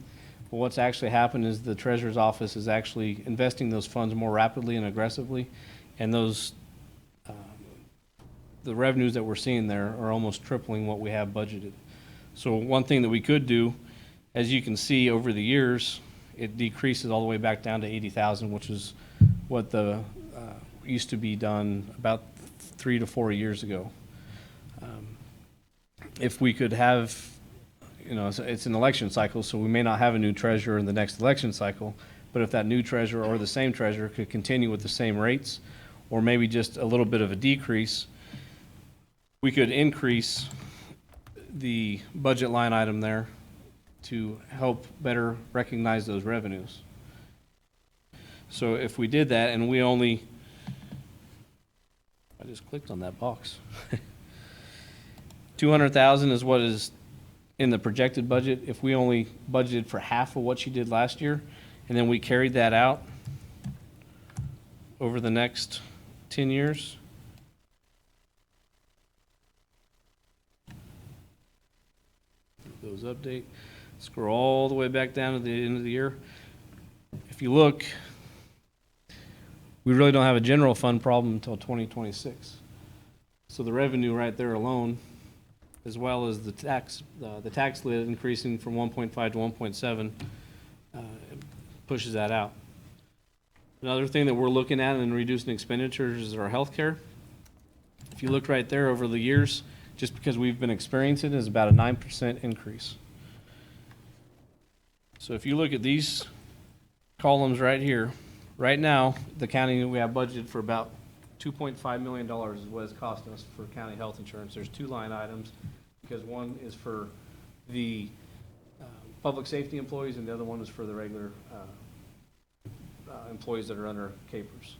But what's actually happened is the treasurer's office is actually investing those funds more rapidly and aggressively, and those the revenues that we're seeing there are almost tripling what we have budgeted. So one thing that we could do, as you can see over the years, it decreases all the way back down to 80,000, which is what the used to be done about 3 to 4 years ago. If we could have, it's an election cycle, so we may not have a new treasurer in the next election cycle, but if that new treasurer or the same treasurer could continue with the same rates, or maybe just a little bit of a decrease, we could increase the budget line item there to help better recognize those revenues. So if we did that and I just clicked on that box. 200,000 is what is in the projected budget. If we only budgeted for half of what she did last year, and then we carried that out over the next 10 years, those update, scroll all the way back down to the end of the year. If you look, we really don't have a general fund problem until 2026. So the revenue right there alone, as well as the tax lid increasing from 1.5 to 1.7, pushes that out. Another thing that we're looking at in reducing expenditures is our health care. If you look right there over the years, just because we've been experiencing it, is about a 9% increase. So if you look at these columns right here, right now, the county, we have budgeted for about $2.5 million is what it's costing us for county health insurance. There's two line items, because one is for the public safety employees and the other one is for the regular employees that are under capers.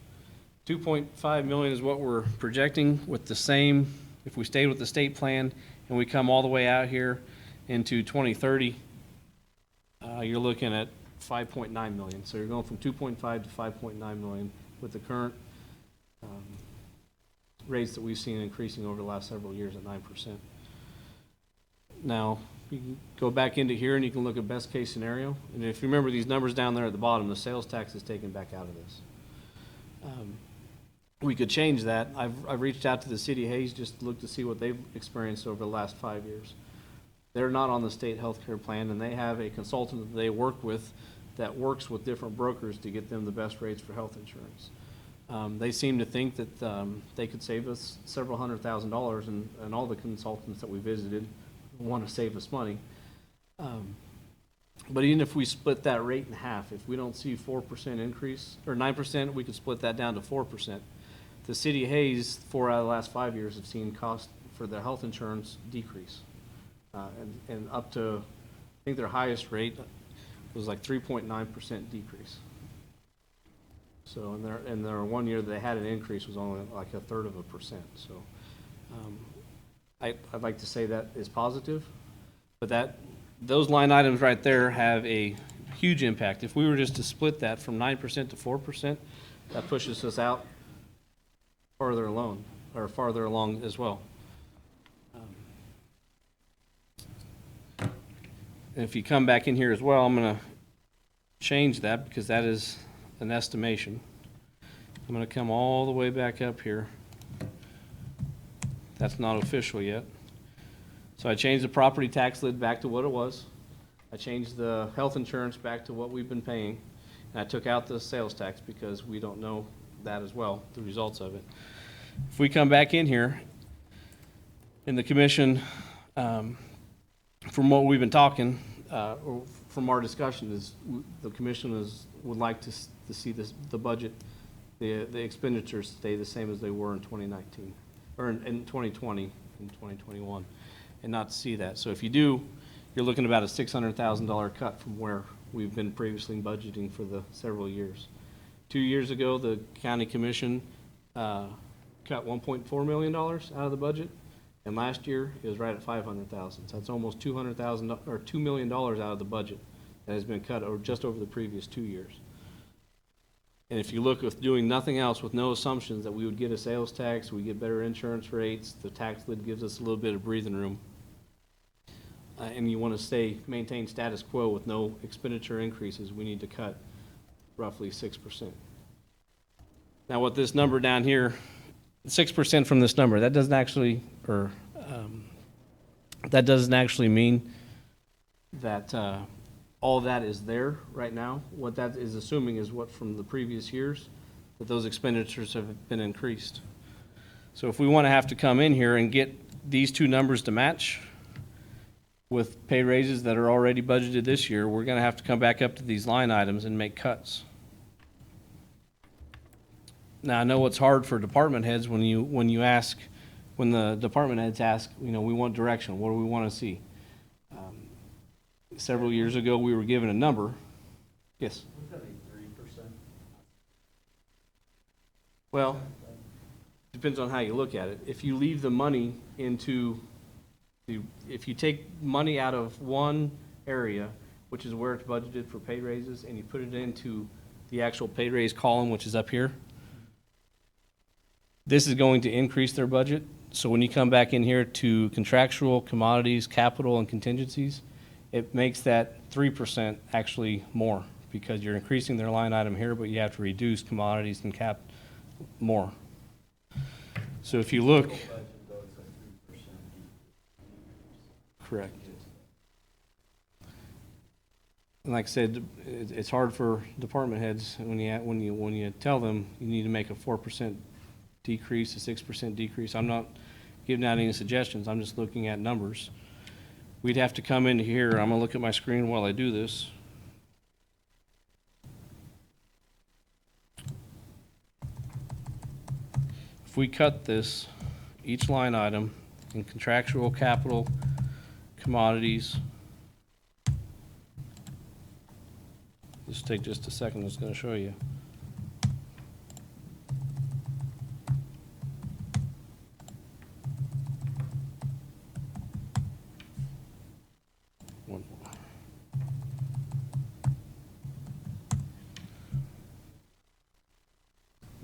2.5 million is what we're projecting with the same, if we stayed with the state plan and we come all the way out here into 2030, you're looking at 5.9 million. So you're going from 2.5 to 5.9 million with the current rates that we've seen increasing over the last several years at 9%. Now, you can go back into here and you can look at best case scenario. And if you remember these numbers down there at the bottom, the sales tax is taken back out of this. we could change that. I've reached out to the city of Hayes just to look to see what they've experienced over the last 5 years. They're not on the state healthcare plan, and they have a consultant that they work with that works with different brokers to get them the best rates for health insurance. They seem to think that they could save us several $100,000, and all the consultants that we visited want to save us money. But even if we split that rate in half, if we don't see 4% increase, or 9%, we could split that down to 4%. The city of Hayes, 4 out of the last 5 years, have seen cost for their health insurance decrease. And up to, I think their highest rate was like 3.9% decrease. So in their 1 year they had an increase was only like 1/3%. So I'd like to say that is positive, but those line items right there have a huge impact. If we were just to split that from 9% to 4%, that pushes us out farther along as well. And if you come back in here as well, I'm going to change that because that is an estimation. I'm going to come all the way back up here. That's not official yet. So I changed the property tax lid back to what it was. I changed the health insurance back to what we've been paying. And I took out the sales tax because we don't know that as well, the results of it. If we come back in here, in the commission, from what we've been talking, or from our discussion, is the commission would like to see the budget, the expenditures stay the same as they were in 2019, or in 2020 and 2021, and not to see that. So if you do, you're looking about a $600,000 cut from where we've been previously budgeting for the several years. 2 years ago, the county commission cut $1.4 million out of the budget. And last year, it was right at $500,000. So that's almost $200,000 or $2 million out of the budget that has been cut just over the previous 2 years. And if you look with doing nothing else, with no assumptions that we would get a sales tax, we get better insurance rates, the tax lid gives us a little bit of breathing room, and you want to maintain status quo with no expenditure increases, we need to cut roughly 6%. Now, what this number down here, 6% from this number, that doesn't actually, that doesn't actually mean that all that is there right now. What that is assuming is what from the previous years, that those expenditures have been increased. So if we want to have to come in here and get these two numbers to match with pay raises that are already budgeted this year, we're going to have to come back up to these line items and make cuts. Now, I know it's hard for department heads when the department heads ask, we want direction. What do we want to see? Several years ago, we were given a number. Yes? Would that be 3%? Well, depends on how you look at it. If you leave the money if you take money out of one area, which is where it's budgeted for pay raises, and you put it into the actual pay raise column, which is up here, this is going to increase their budget. So when you come back in here to contractual, commodities, capital, and contingencies, it makes that 3% actually more because you're increasing their line item here, but you have to reduce commodities and cap more. So if you look, correct. And like I said, it's hard for department heads when you tell them you need to make a 4% decrease, a 6% decrease. I'm not giving out any suggestions. I'm just looking at numbers. We'd have to come in here. I'm going to look at my screen while I do this. If we cut this, each line item in contractual, capital, commodities, just take just a second. It's going to show you.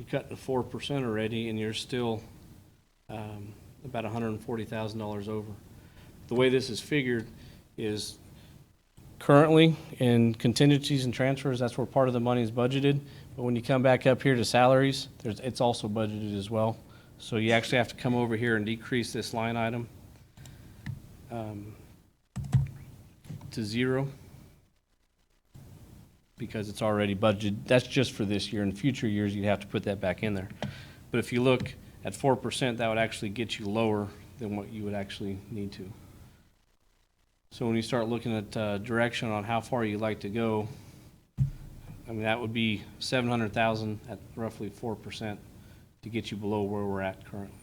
Cutting 4% already, and you're still about $140,000 over. The way this is figured is currently in contingencies and transfers, that's where part of the money is budgeted. But when you come back up here to salaries, it's also budgeted as well. So you actually have to come over here and decrease this line item to 0 because it's already budgeted. That's just for this year. In future years, you'd have to put that back in there. But if you look at 4%, that would actually get you lower than what you would actually need to. So when you start looking at direction on how far you'd like to go, I mean, that would be 700,000 at roughly 4% to get you below where we're at currently.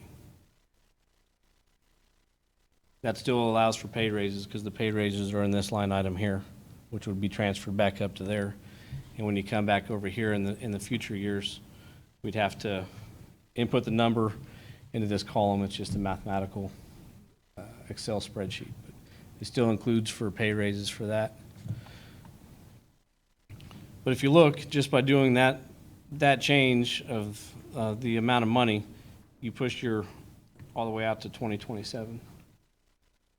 That still allows for pay raises because the pay raises are in this line item here, which would be transferred back up to there. And when you come back over here in the future years, we'd have to input the number into this column. It's just a mathematical Excel spreadsheet. But it still includes for pay raises for that. But if you look, just by doing that change of the amount of money, you pushed your all the way out to 2027.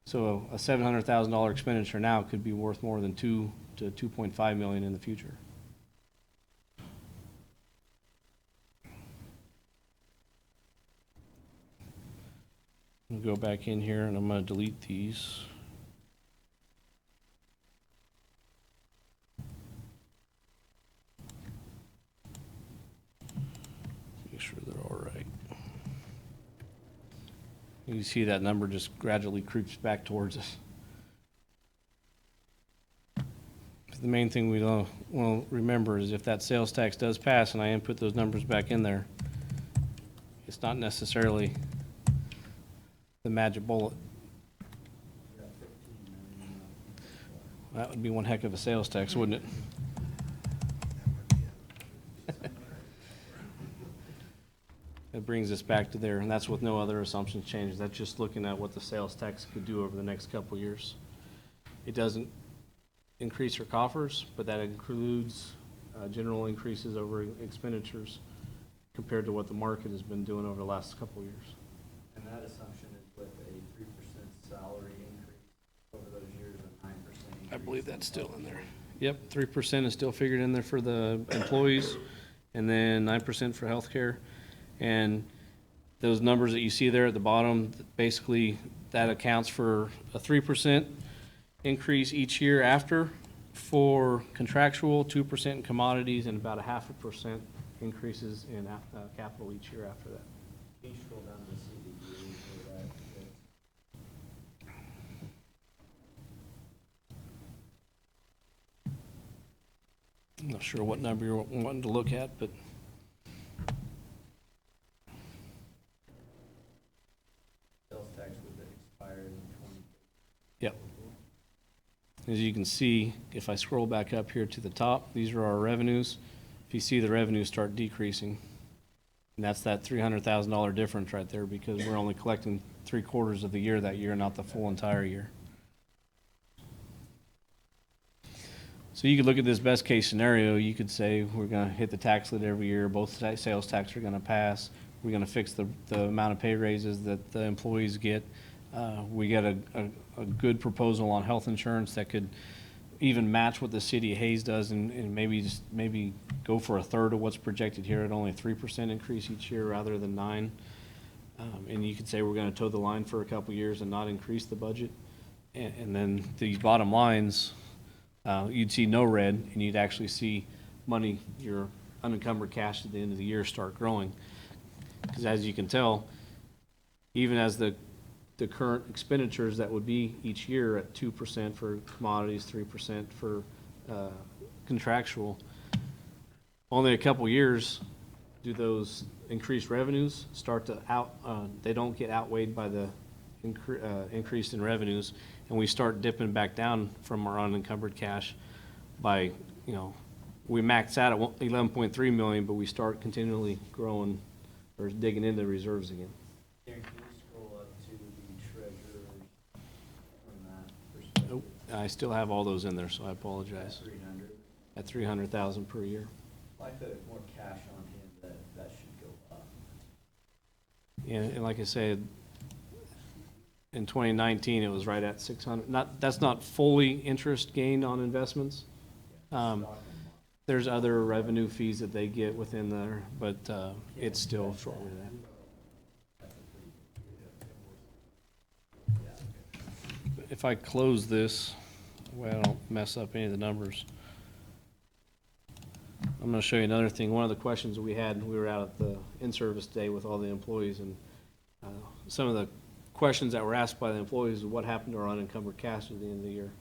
So a $700,000 expenditure now could be worth more than $2 to $2.5 million in the future. I'll go back in here and I'm going to delete these. Make sure they're all right. You see that number just gradually creeps back towards us. The main thing we don't want to remember is if that sales tax does pass and I input those numbers back in there, it's not necessarily the magic bullet. That would be one heck of a sales tax, wouldn't it? It brings us back to there, and that's with no other assumptions changes. That's just looking at what the sales tax could do over the next couple of years. It doesn't increase our coffers, but that includes general increases over expenditures compared to what the market has been doing over the last couple of years. And that assumption is with a 3% salary increase over those years and 9% increase. I believe that's still in there. Yep, 3% is still figured in there for the employees, and then 9% for healthcare. And those numbers that you see there at the bottom, basically that accounts for a 3% increase each year after for contractual, 2% in commodities, and about a 0.5% increases in capital each year after that. Can you scroll down to see the years where that fits? I'm not sure what number you're wanting to look at, but Sales tax would expire in 20. yep. As you can see, if I scroll back up here to the top, these are our revenues. If you see the revenues start decreasing, and that's that $300,000 difference right there because we're only collecting 3/4 of the year that year, not the full entire year. So you could look at this best case scenario. You could say we're going to hit the tax lid every year. Both sales tax are going to pass. We're going to fix the amount of pay raises that the employees get. We got a good proposal on health insurance that could even match what the city of Hayes does and maybe go for a third of what's projected here at only a 3% increase each year rather than 9%. And you could say we're going to toe the line for a couple years and not increase the budget. And then these bottom lines, you'd see no red and you'd actually see money, your unencumbered cash at the end of the year start growing. Because as you can tell, even as the current expenditures that would be each year at 2% for commodities, 3% for contractual, only a couple years do those increased revenues start to they don't get outweighed by the increase in revenues, and we start dipping back down from our unencumbered cash by, we max out at 11.3 million, but we start continually growing or digging into the reserves again. Darren, can you scroll up to the treasurers from that perspective? Oh, I still have all those in there, so I apologize. 300. At 300,000 per year. If I put more cash on him, that should go up. And like I said, in 2019, it was right at 600. That's not fully interest gained on investments. There's other revenue fees that they get within there, but it's still short of that. If I close this, well, I don't mess up any of the numbers. I'm going to show you another thing. One of the questions we had, we were out at the in-service day with all the employees, and some of the questions that were asked by the employees is what happened to our unencumbered cash at the end of the year.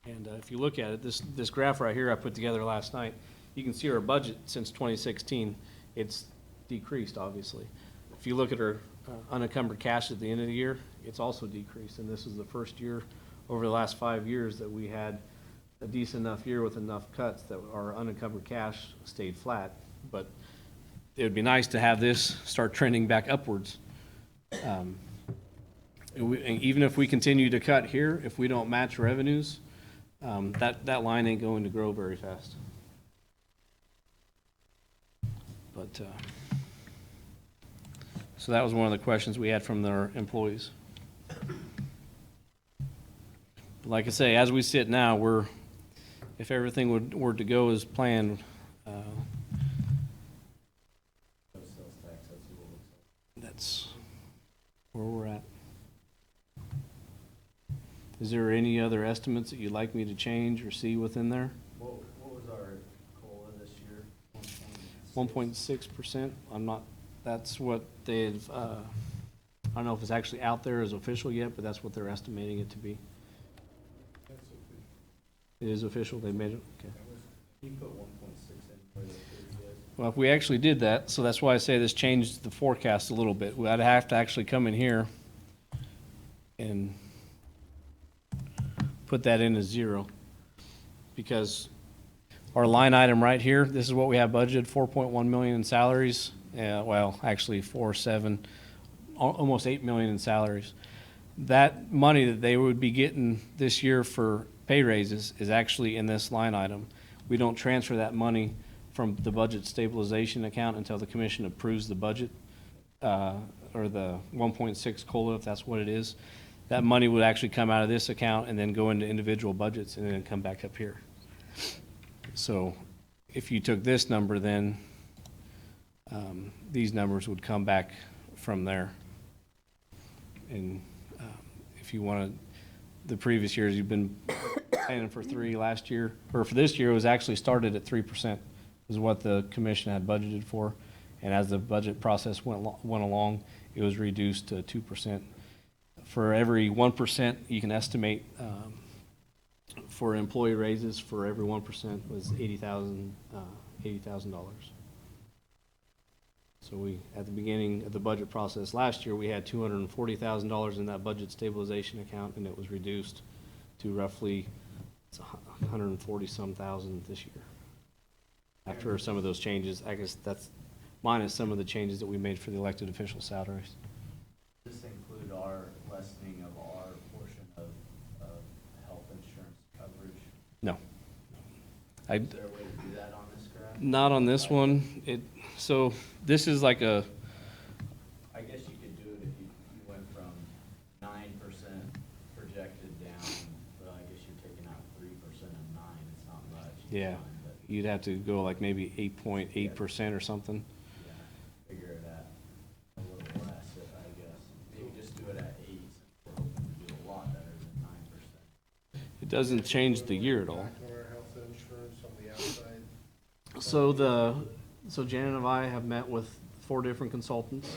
And if you look at it, this graph right here I put together last night, you can see our budget since 2016, it's decreased, obviously. If you look at our unencumbered cash at the end of the year, it's also decreased. And this is the first year over the last 5 years that we had a decent enough year with enough cuts that our unencumbered cash stayed flat. But it would be nice to have this start trending back upwards. Even if we continue to cut here, if we don't match revenues, that line ain't going to grow very fast. But so that was one of the questions we had from their employees. Like I say, as we sit now, if everything were to go as planned, that's where we're at. Is there any other estimates that you'd like me to change or see within there? What was our COLA this year? 1.6%. That's what they've, I don't know if it's actually out there as official yet, but that's what they're estimating it to be. It is official, they made it, okay. You put 1.6 in. Well, if we actually did that, so that's why I say this changed the forecast a little bit. I'd have to actually come in here and put that in as 0, because our line item right here, this is what we have budgeted, 4.1 million in salaries. Well, actually 4.7, almost 8 million in salaries. That money that they would be getting this year for pay raises is actually in this line item. We don't transfer that money from the budget stabilization account until the commission approves the budget, or the 1.6 COLA, if that's what it is. That money would actually come out of this account and then go into individual budgets and then come back up here. So if you took this number, then these numbers would come back from there. And if you wanted, the previous years you've been planning for 3 last year, or for this year, it was actually started at 3%, is what the commission had budgeted for. And as the budget process went along, it was reduced to 2%. For every 1%, you can estimate for employee raises for every 1% was $80,000. So we, at the beginning of the budget process last year, we had $240,000 in that budget stabilization account, and it was reduced to roughly 140-some thousand this year. After some of those changes, I guess that's minus some of the changes that we made for the elected official salaries. Does this include our lessening of our portion of health insurance coverage? No. Is there a way to do that on this graph? Not on this one. So this is like a, I guess you could do it if you went from 9% projected down, but I guess you're taking out 3% of 9. It's not much. yeah, you'd have to go like maybe 8.8% or something. Yeah, figure it at a little less, I guess. Maybe just do it at 8. We're hoping to do a lot better than 9%. It doesn't change the year at all. Back on our health insurance on the outside. So Janet and I have met with 4 different consultants,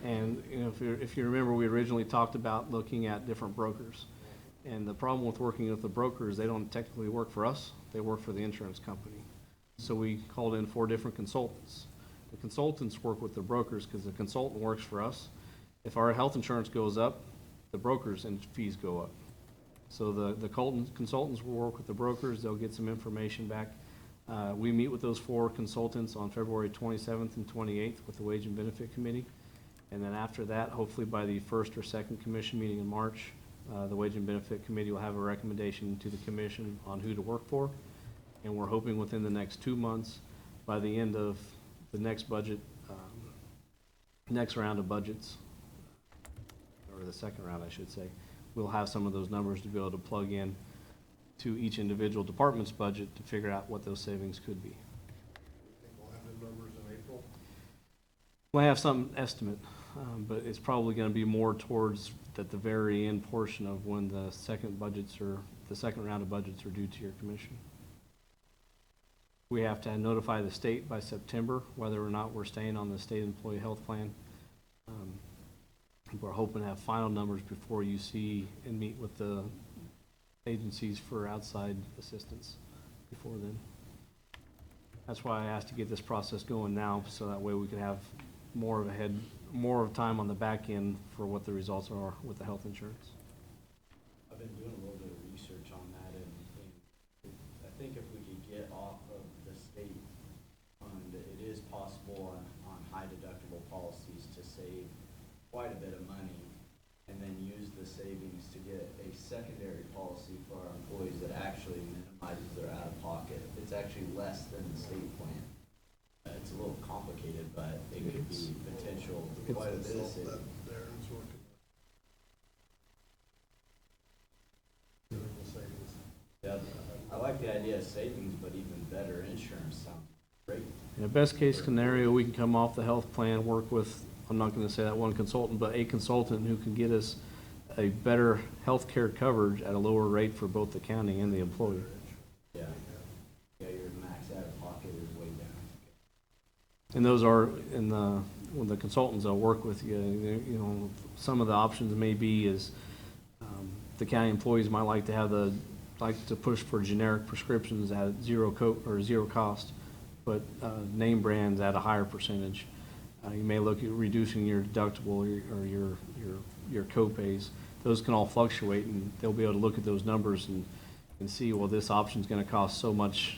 and if you remember, we originally talked about looking at different brokers. And the problem with working with the brokers, they don't technically work for us, they work for the insurance company. So we called in 4 different consultants. The consultants work with the brokers because the consultant works for us. If our health insurance goes up, the brokers and fees go up. So the consultants will work with the brokers, they'll get some information back. We meet with those 4 consultants on February 27th and 28th with the Wage and Benefit Committee. And then after that, hopefully by the 1st or 2nd commission meeting in March, the Wage and Benefit Committee will have a recommendation to the commission on who to work for. And we're hoping within the next 2 months, by the end of the next budget, next round of budgets, or or the second round, I should say, we'll have some of those numbers to be able to plug in to each individual department's budget to figure out what those savings could be. Think we'll have the numbers in April? We'll have some estimate, but it's probably gonna be more towards at the very end portion of when the second round of budgets are due to your commission. We have to notify the state by September whether or not we're staying on the state employee health plan. We're hoping to have final numbers before you see and meet with the agencies for outside assistance before then. That's why I asked to get this process going now, so that way we could have more of time on the back end for what the results are with the health insurance. I've been doing a little bit of research on that, and I think if we could get off of the state fund, it is possible on high deductible policies to save quite a bit of money, and then use the savings to get a secondary policy for our employees that actually minimizes their out-of-pocket. It's actually less than the state plan. It's a little complicated, but it could be potential quite a bit of savings. Darren's working. Savings. Yeah, I like the idea of savings, but even better insurance sounds great. In a best case scenario, we can come off the health plan, work with, I'm not gonna say that one consultant, but a consultant who can get us a better health care coverage at a lower rate for both the county and the employee. Yeah. Yeah, your max out-of-pocket is way down. And those are when the consultants will work with you, you know, some of the options may be is, the county employees might like to push for generic prescriptions at zero cost, but, name brands at a higher percentage. You may look at reducing your deductible or your co-pays. Those can all fluctuate, and they'll be able to look at those numbers and see, well, this option's gonna cost so much.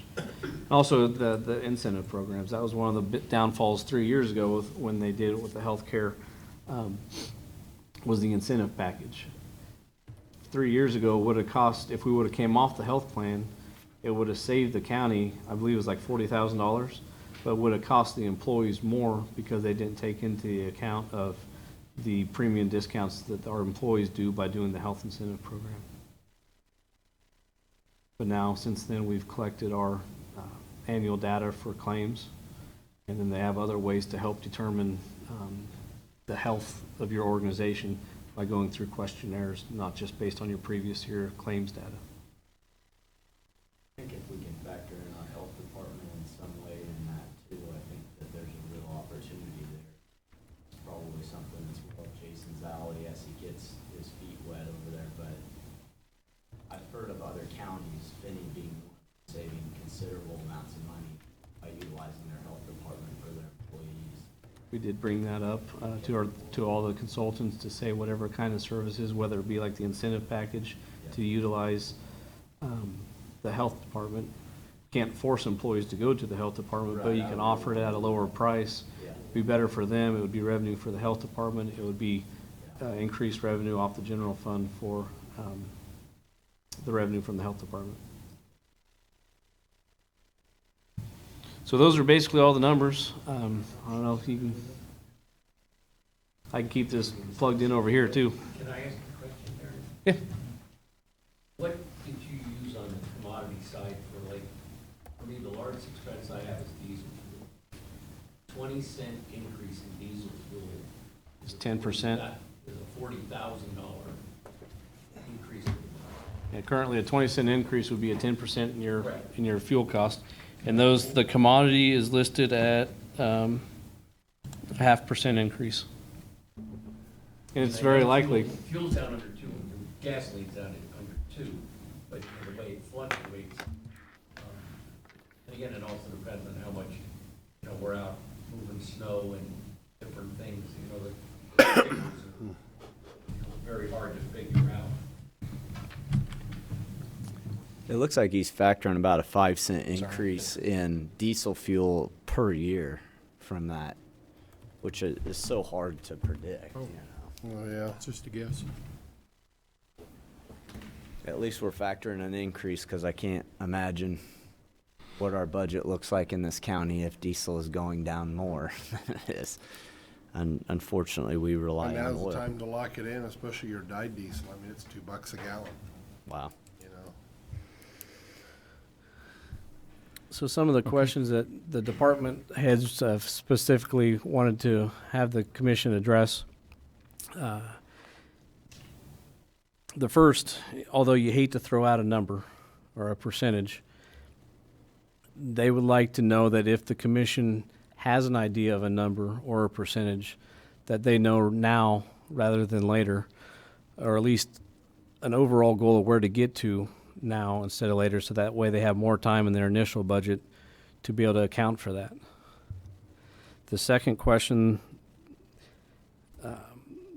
Also, the incentive programs, that was one of the downfalls 3 years ago when they did it with the healthcare, was the incentive package. 3 years ago, would have cost, if we would have came off the health plan, it would have saved the county, I believe it was like $40,000, but would have cost the employees more because they didn't take into the account of the premium discounts that our employees do by doing the health incentive program. But now, since then, we've collected our annual data for claims, and then they have other ways to help determine the health of your organization by going through questionnaires, not just based on your previous year claims data. I think if we can factor in our health department in some way in that too, I think that there's a real opportunity there. It's probably something that's more up Jason's alley as he gets his feet wet over there, but I've heard of other counties, Finney being one, saving considerable amounts of money by utilizing their health department for their employees. We did bring that up to all the consultants to say whatever kind of services, whether it be like the incentive package, to utilize the health department. Can't force employees to go to the health department, but you can offer it at a lower price. Be better for them. It would be revenue for the health department. It would be increased revenue off the general fund for the revenue from the health department. So those are basically all the numbers. I don't know if you can, I can keep this plugged in over here too. Can I ask a question, Darren? Yeah. What did you use on the commodity side for, like, for me, the largest expense I have is diesel fuel. 20-cent increase in diesel fuel. It's 10%. That is a $40,000 increase. Yeah, currently a 20-cent increase would be a 10% in Correct. your fuel cost. And the commodity is listed at a 0.5% increase. And it's very likely. Fuel's down under 2, and gasoline's down under 2, but the way it fluctuates. And again, it also depends on how much, we're out moving snow and different things, the figures are very hard to figure out. It looks like he's factoring about a 5-cent increase in diesel fuel per year from that, which is so hard to predict. Oh, yeah. It's just a guess. At least we're factoring an increase, because I can't imagine what our budget looks like in this county if diesel is going down more than it is. and unfortunately, we rely And on now's the oil. time to lock it in, especially your dyed diesel. I mean, it's $2 a gallon, Wow. you know? So some of the questions that the department heads specifically wanted to have the commission address. The first, although you hate to throw out a number or a percentage, they would like to know that if the commission has an idea of a number or a percentage, that they know now rather than later, or at least an overall goal of where to get to now instead of later, so that way they have more time in their initial budget to be able to account for that. The second question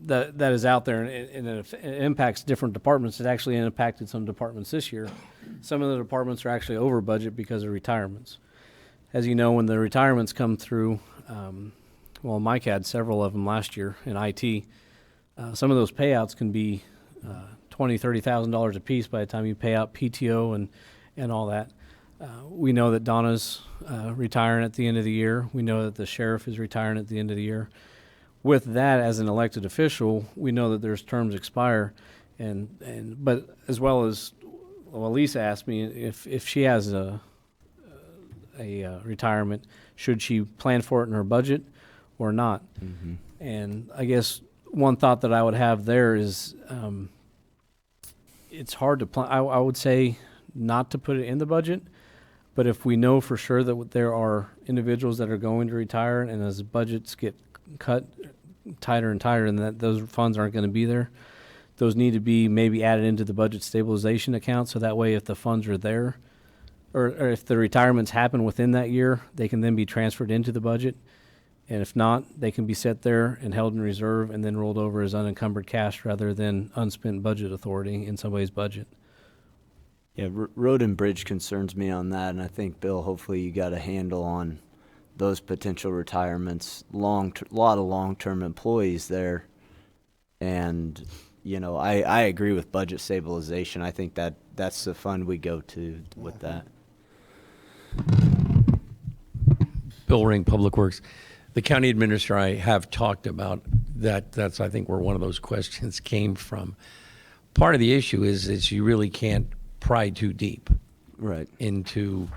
that is out there, and it impacts different departments. It actually impacted some departments this year. Some of the departments are actually over budget because of retirements. As you know, when the retirements come through, well, Mike had several of them last year in IT. Some of those payouts can be $20,000, $30,000 a piece by the time you pay out PTO and all that. We know that Donna's retiring at the end of the year. We know that the sheriff is retiring at the end of the year. With that, as an elected official, we know that there's terms expire, but as well as, well, Lisa asked me if she has a retirement, should she plan for it in her budget or not? Mm-hmm. And I guess one thought that I would have there is it's hard to plan. I would say not to put it in the budget, but if we know for sure that there are individuals that are going to retire, and as budgets get cut tighter and tighter, and that those funds aren't going to be there, those need to be maybe added into the budget stabilization account, so that way if the funds are there, or if the retirements happen within that year, they can then be transferred into the budget. And if not, they can be set there and held in reserve and then rolled over as unencumbered cash rather than unspent budget authority in somebody's budget. Yeah, road and bridge concerns me on that, and I think, Bill, hopefully you got a handle on those potential retirements. Lot of long-term employees there, and you know, I agree with budget stabilization. I think that's the fund we go to with that. Bill Ring, Public Works. The county administrator, I have talked about that. That's, I think, where one of those questions came from. Part of the issue is you really can't pry too deep Right. into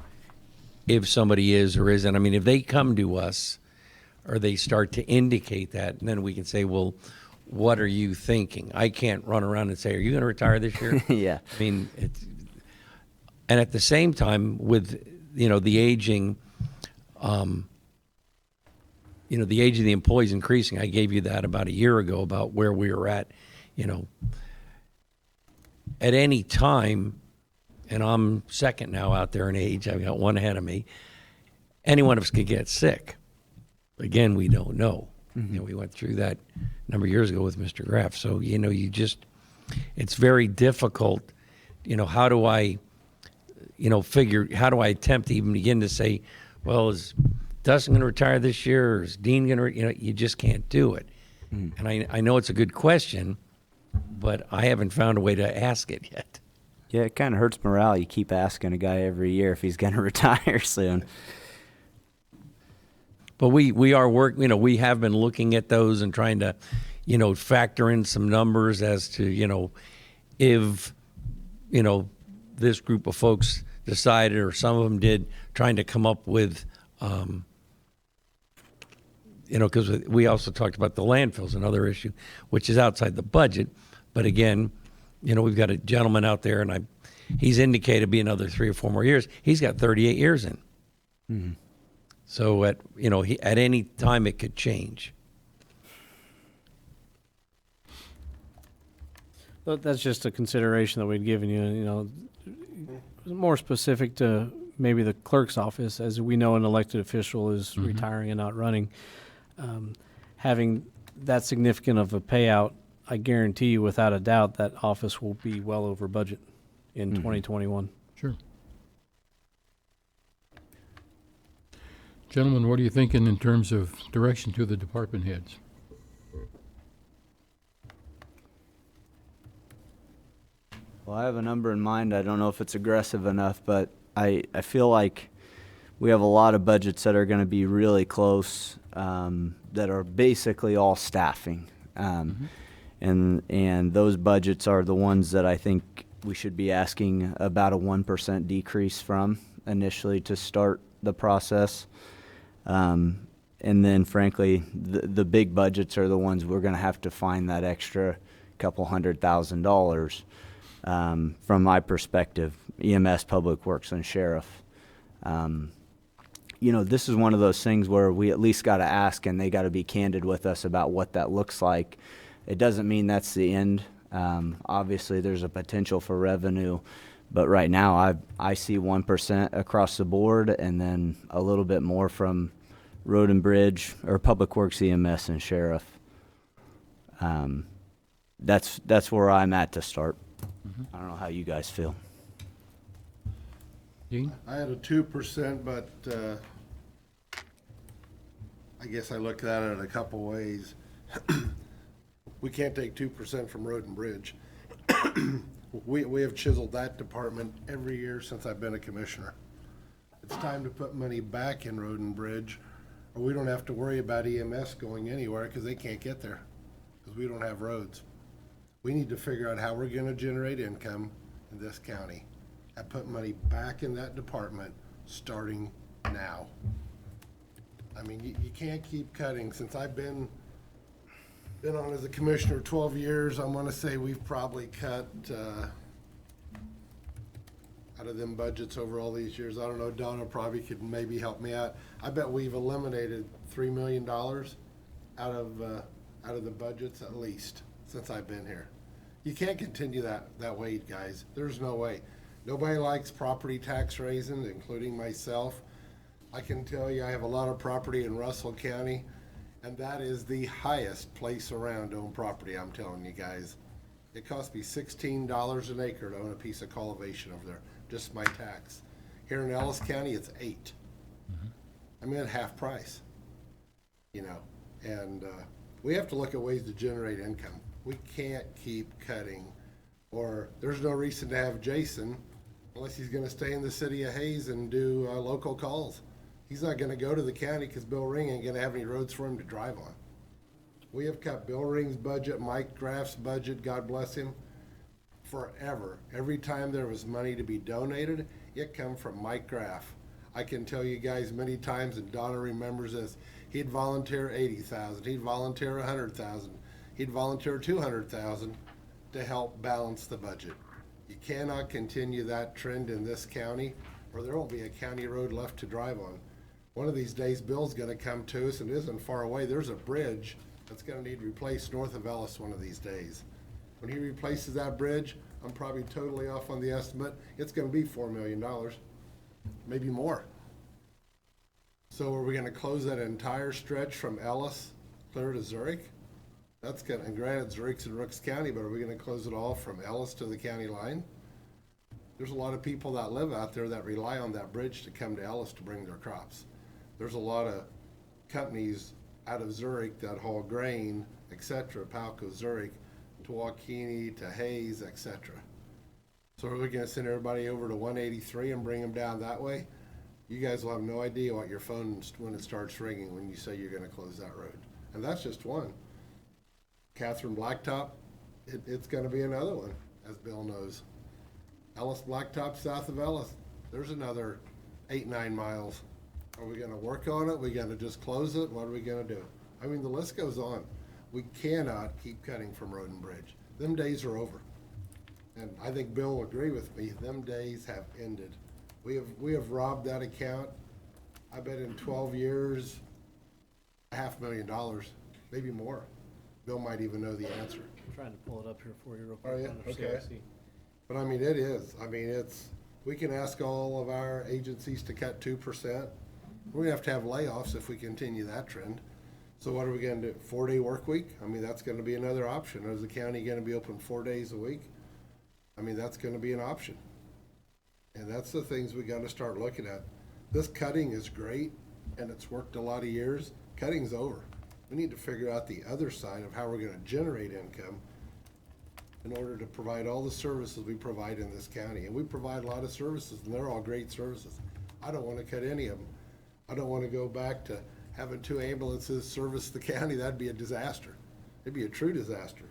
if somebody is or isn't. I mean, if they come to us or they start to indicate that, and then we can say, well, what are you thinking? I can't run around and say, are you going to retire this year? Yeah. I mean, and at the same time, with, you know, the aging, you know, the age of the employees increasing. I gave you that about a year ago about where we were at, you know. At any time, and I'm second now out there in age, I've got one ahead of me, any one of us could get sick. Again, we don't know. Mm-hmm. You know, we went through that a number of years ago with Mr. Graff. So, you know, it's very difficult. You know, how do I attempt to even begin to say, well, is Dustin going to retire this year, or is Dean going to, you know, you just can't do it. Mm. And I know it's a good question, but I haven't found a way to ask it yet. Yeah, it kind of hurts morale. You keep asking a guy every year if he's going to retire soon. But we are you know, we have been looking at those and trying to, you know, factor in some numbers as to, you know, if, you know, this group of folks decided, or some of them did, trying to come up with, you know, because we also talked about the landfills, another issue, which is outside the budget. But again, you know, we've got a gentleman out there, and he's indicated it'd be another 3 or 4 more years. He's got 38 years in. Mm-hmm. So at any time it could change. But that's just a consideration that we'd given you, you know, more specific to maybe the clerk's office. As we know, an elected official is Mm-hmm. retiring and not running. Having that significant of a payout, I guarantee you without a doubt that office will be well over budget in 2021. Sure. Gentlemen, what are you thinking in terms of direction to the department heads? Well, I have a number in mind. I don't know if it's aggressive enough, but I feel like we have a lot of budgets that are going to be really close, that are basically all staffing. And those budgets are the ones that I think we should be asking about a 1% decrease from initially to start the process. And then frankly, the big budgets are the ones we're going to have to find that extra couple $100,000 from my perspective, EMS, Public Works, and Sheriff. You know, this is one of those things where we at least got to ask, and they got to be candid with us about what that looks like. It doesn't mean that's the end. Obviously, there's a potential for revenue, but right now I see 1% across the board, and then a little bit more from Road and Bridge, or Public Works, EMS, and Sheriff. That's where I'm at to start. I don't know how you guys feel. Dean? I had a 2%, but I guess I look at it a couple ways. We can't take 2% from Road and Bridge. We have chiseled that department every year since I've been a commissioner. It's time to put money back in Road and Bridge, or we don't have to worry about EMS going anywhere because they can't get there because we don't have roads. We need to figure out how we're going to generate income in this county and put money back in that department starting now. I mean, you can't keep cutting. Since I've been on as a commissioner 12 years, I'm going to say we've probably cut out of them budgets over all these years. I don't know, Donna probably could maybe help me out. I bet we've eliminated $3 million out of the budgets at least since I've been here. You can't continue that way, guys. There's no way. Nobody likes property tax raising, including myself. I can tell you I have a lot of property in Russell County, and that is the highest place around to own property, I'm telling you guys. It cost me $16 an acre to own a piece of cultivation over there, just my tax. Here in Ellis County, it's $8. I mean, at half price, you know, and we have to look at ways to generate income. We can't keep cutting, or there's no reason to have Jason unless he's going to stay in the city of Hayes and do local calls. He's not going to go to the county because Bill Ring ain't going to have any roads for him to drive on. We have cut Bill Ring's budget, Mike Graff's budget, God bless him, forever. Every time there was money to be donated, it come from Mike Graff. I can tell you guys many times, and Donna remembers this, he'd volunteer $80,000, he'd volunteer $100,000, he'd volunteer $200,000 to help balance the budget. You cannot continue that trend in this county, or there won't be a county road left to drive on. One of these days, Bill's gonna come to us, and it isn't far away. There's a bridge that's gonna need replaced north of Ellis one of these days. When he replaces that bridge, I'm probably totally off on the estimate. It's gonna be $4 million, maybe more. So are we gonna close that entire stretch from Ellis clear to Zurich? That's gonna, and granted, Zurich's in Rooks County, but are we gonna close it all from Ellis to the county line? There's a lot of people that live out there that rely on that bridge to come to Ellis to bring their crops. There's a lot of companies out of Zurich that haul grain, et cetera, Palco, Zurich, to Waukene, to Hayes, et cetera. So are we gonna send everybody over to 183 and bring them down that way? You guys will have no idea what your phone, when it starts ringing when you say you're gonna close that road. And that's just one. Catherine Blacktop, it's gonna be another one, as Bill knows. Ellis Blacktop south of Ellis, there's another 8-9 miles. Are we gonna work on it? We gonna just close it? What are we gonna do? I mean, the list goes on. We cannot keep cutting from Road and Bridge. Them days are over. And I think Bill will agree with me, them days have ended. We have robbed that account, I bet in 12 years, $500,000, maybe more. Bill might even know the answer. I'm trying to pull it up here for you real quick. Are you? on our Okay. CIC. But I mean, it is. I mean, we can ask all of our agencies to cut 2%. We're gonna have layoffs if we continue that trend. So what are we gonna do? 4-day work week? I mean, that's gonna be another option. Is the county gonna be open 4 days a week? I mean, that's gonna be an option. And that's the things we gotta start looking at. This cutting is great, and it's worked a lot of years. Cutting's over. We need to figure out the other side of how we're gonna generate income in order to provide all the services we provide in this county. And we provide a lot of services, and they're all great services. I don't want to cut any of them. I don't want to go back to having 2 ambulances service the county, that'd be a disaster. It'd be a true disaster.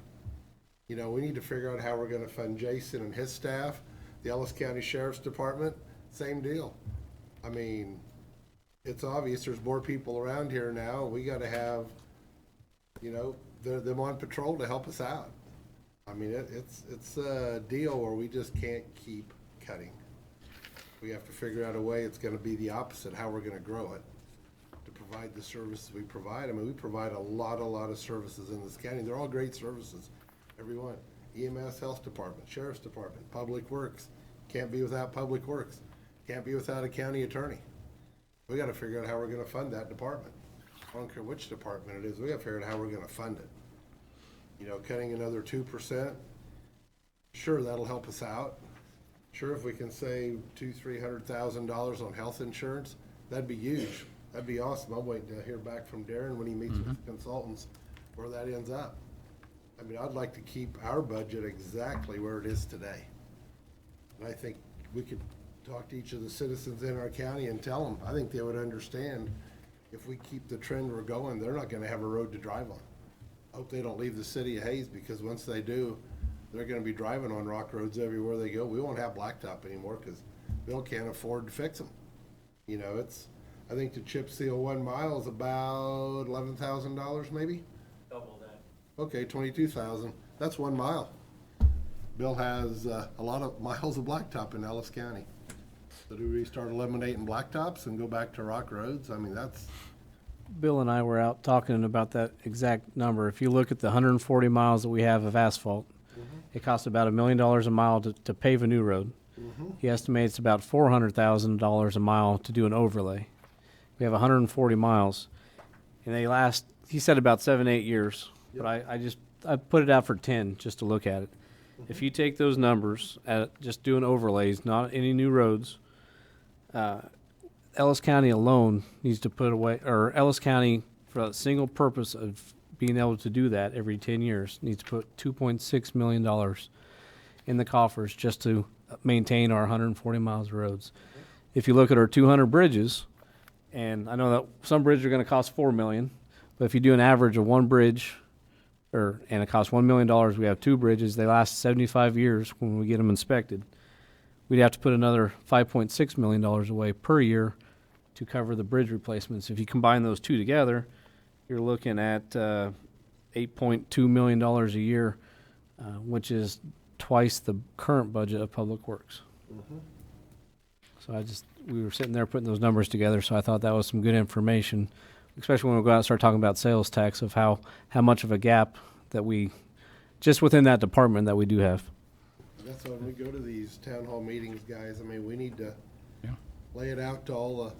You know, we need to figure out how we're gonna fund Jason and his staff, the Ellis County Sheriff's Department, same deal. I mean, it's obvious there's more people around here now. We gotta have, you know, them on patrol to help us out. I mean, it's a deal where we just can't keep cutting. We have to figure out a way, it's gonna be the opposite, how we're gonna grow it, to provide the services we provide. I mean, we provide a lot of services in this county. They're all great services, every one. EMS, Health Department, Sheriff's Department, Public Works. Can't be without Public Works. Can't be without a county attorney. We gotta figure out how we're gonna fund that department. I don't care which department it is, we gotta figure out how we're gonna fund it. You know, cutting another 2%, sure, that'll help us out. Sure, if we can save $200,000-300,000 on health insurance, that'd be huge. That'd be awesome. I'm waiting to hear back from Darren when he meets with the consultants where that ends up. I mean, I'd like to keep our budget exactly where it is today. And I think we could talk to each of the citizens in our county and tell them, I think they would understand if we keep the trend we're going, they're not gonna have a road to drive on. I hope they don't leave the city of Hayes, because once they do, they're gonna be driving on rock roads everywhere they go. We won't have blacktop anymore because Bill can't afford to fix them. You know, I think the chip seal 1 mile is about $11,000 maybe? Double that. Okay, 22,000. That's 1 mile. Bill has a lot of miles of blacktop in Ellis County. So do we start eliminating blacktops and go back to rock roads? I mean, that's, Bill and I were out talking about that exact number. If you look at the 140 miles that we have of asphalt, it costs about $1 million a mile to pave a new road. He estimates about $400,000 a mile to do an overlay. We have 140 miles, and they last, he said, about 7-8 years. But I put it out for 10 just to look at it. If you take those numbers at just doing overlays, not any new roads, Ellis County alone needs to put away, or Ellis County, for a single purpose of being able to do that every 10 years, needs to put $2.6 million in the coffers just to maintain our 140 miles of roads. If you look at our 200 bridges, and I know that some bridges are going to cost $4 million, but if you do an average of one bridge, and it costs $1 million, we have 2 bridges, they last 75 years when we get them inspected. We'd have to put another $5.6 million away per year to cover the bridge replacements. If you combine those two together, you're looking at $8.2 million a year, which is twice the current budget of Public Works. So we were sitting there putting those numbers together, so I thought that was some good information, especially when we go out and start talking about sales tax, of how much of a gap that we, just within that department, that we do have. that's why when we go to these town hall meetings, guys, I mean, we need to lay it out to all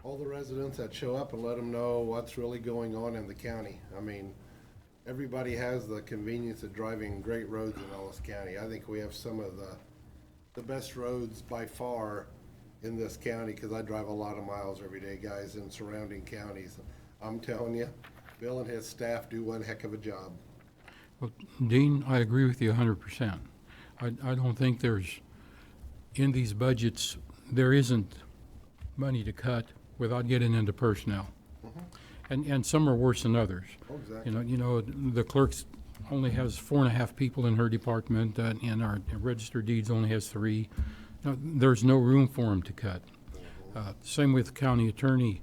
the residents that show up and let them know what's really going on in the county. I mean, everybody has the convenience of driving great roads in Ellis County. I think we have some of the best roads by far in this county, because I drive a lot of miles every day, guys, in surrounding counties. I'm telling you, Bill and his staff do one heck of a job. Well, Dean, I agree with you 100%. I don't think there's, in these budgets, there isn't money to cut without getting into personnel. And some are worse than others. Oh, exactly. You know, the clerk's only has 4.5 people in her department, and our register deeds only has 3. You know, there's no room for them to cut. Same with county attorney.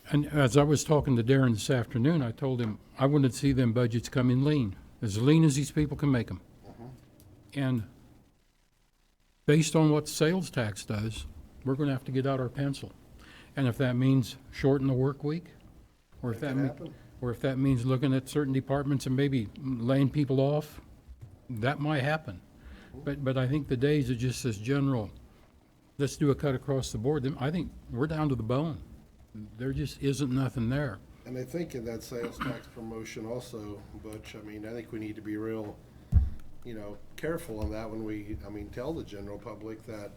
And as I was talking to Darren this afternoon, I told him I wanted to see them budgets come in lean as these people can make them. And based on what sales tax does, we're going to have to get out our pencil. And if that means shorten the work week, or if that means looking at certain departments and maybe laying people off, that might happen. But I think the days of just this general, let's do a cut across the board, I think we're down to the bone. There just isn't nothing there. And I think in that sales tax promotion also, Butch, I mean, I think we need to be real, you know, careful on that when we, I mean, tell the general public that,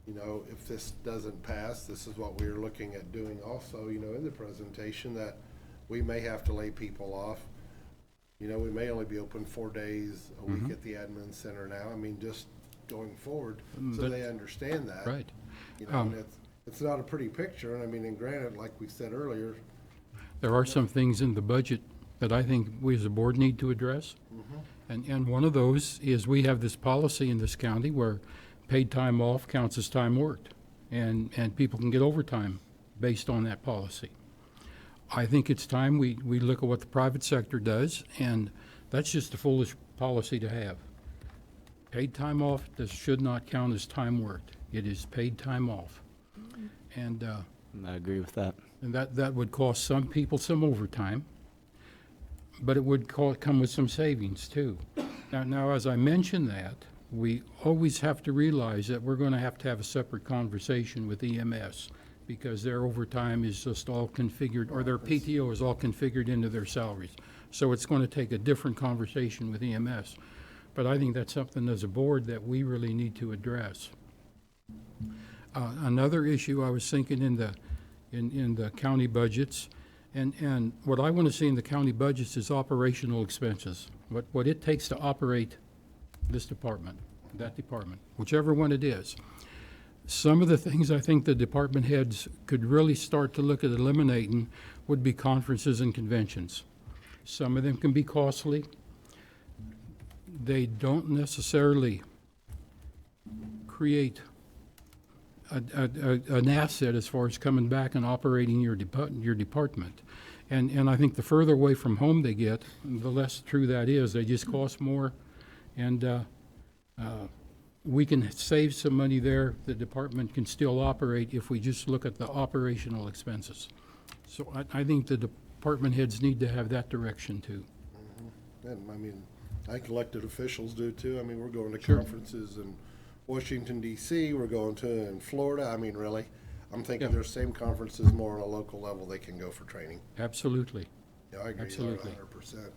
you know, if this doesn't pass, this is what we're looking at doing also, you know, in the presentation, that we may have to lay people off. You know, we may only be open 4 days a week at the admin center now. I mean, just going forward, so they understand that. Right. You know, and it's not a pretty picture, and I mean, and granted, like we said earlier, There are some things in the budget that I think we as a board need to address. And one of those is we have this policy in this county where paid time off counts as time worked. And people can get overtime based on that policy. I think it's time we look at what the private sector does, and that's just a foolish policy to have. Paid time off should not count as time worked. It is paid time off. And I agree with that. and that would cost some people some overtime, but it would come with some savings too. Now, as I mentioned that, we always have to realize that we're going to have a separate conversation with EMS because their overtime is just all configured, or their PTO is all configured into their salaries. So it's going to take a different conversation with EMS. But I think that's something as a board that we really need to address. Another issue I was thinking in the county budgets, and what I want to see in the county budgets is operational expenses. What it takes to operate this department, that department, whichever one it is. Some of the things I think the department heads could really start to look at eliminating would be conferences and conventions. Some of them can be costly. They don't necessarily create an asset as far as coming back and operating your department. And I think the further away from home they get, the less true that is. They just cost more, and we can save some money there. The department can still operate if we just look at the operational expenses. So I think the department heads need to have that direction too. and I mean, I think elected officials do too. I mean, we're going to Sure. conferences in Washington DC, we're going to in Florida. I mean, really, I'm thinking Yeah. there's same conferences more on a local level they can go for training. Absolutely. Yeah, I agree, Absolutely. 100%.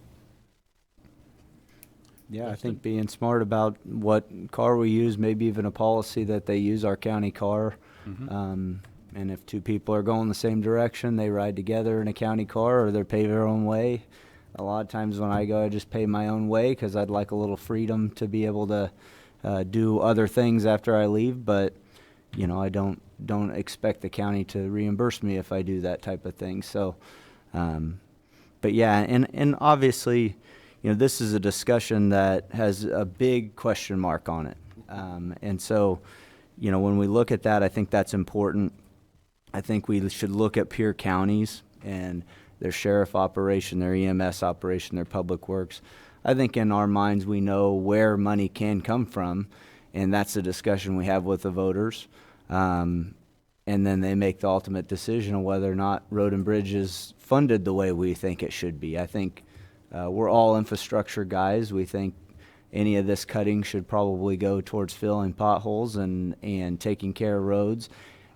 Yeah, I think being smart about what car we use, maybe even a policy that they use our county car. And if two people are going the same direction, they ride together in a county car or they pay their own way. A lot of times when I go, I just pay my own way because I'd like a little freedom to be able to do other things after I leave. But, you know, I don't expect the county to reimburse me if I do that type of thing. So, but yeah, and obviously, you know, this is a discussion that has a big question mark on it. And so, you know, when we look at that, I think that's important. I think we should look at peer counties and their sheriff operation, their EMS operation, their public works. I think in our minds we know where money can come from, and that's the discussion we have with the voters. And then they make the ultimate decision on whether or not Road and Bridge is funded the way we think it should be. I think we're all infrastructure guys. We think any of this cutting should probably go towards filling potholes and taking care of roads,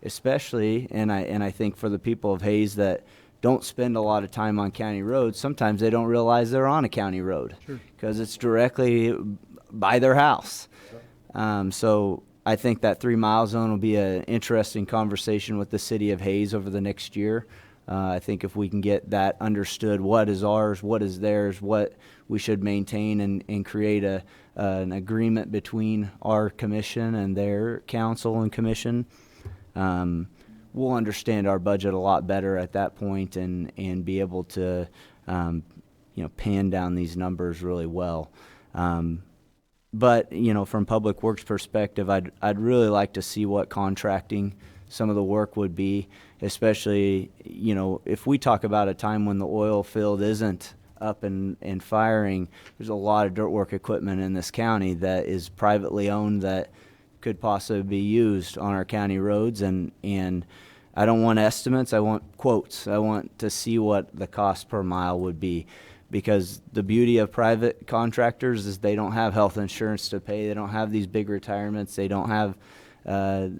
especially, and I think for the people of Hayes that don't spend a lot of time on county roads, sometimes they don't realize they're on a county road because it's directly by their house. So I think that 3 mile zone will be an interesting conversation with the city of Hayes over the next year. I think if we can get that understood, what is ours, what is theirs, what we should maintain, and create an agreement between our commission and their council and commission, we'll understand our budget a lot better at that point and be able to, you know, pan down these numbers really well. But, you know, from Public Works perspective, I'd really like to see what contracting some of the work would be, especially, you know, if we talk about a time when the oil field isn't up and firing, there's a lot of dirt work equipment in this county that is privately owned that could possibly be used on our county roads, and I don't want estimates, I want quotes. I want to see what the cost per mile would be, because the beauty of private contractors is they don't have health insurance to pay, they don't have these big retirements, they don't have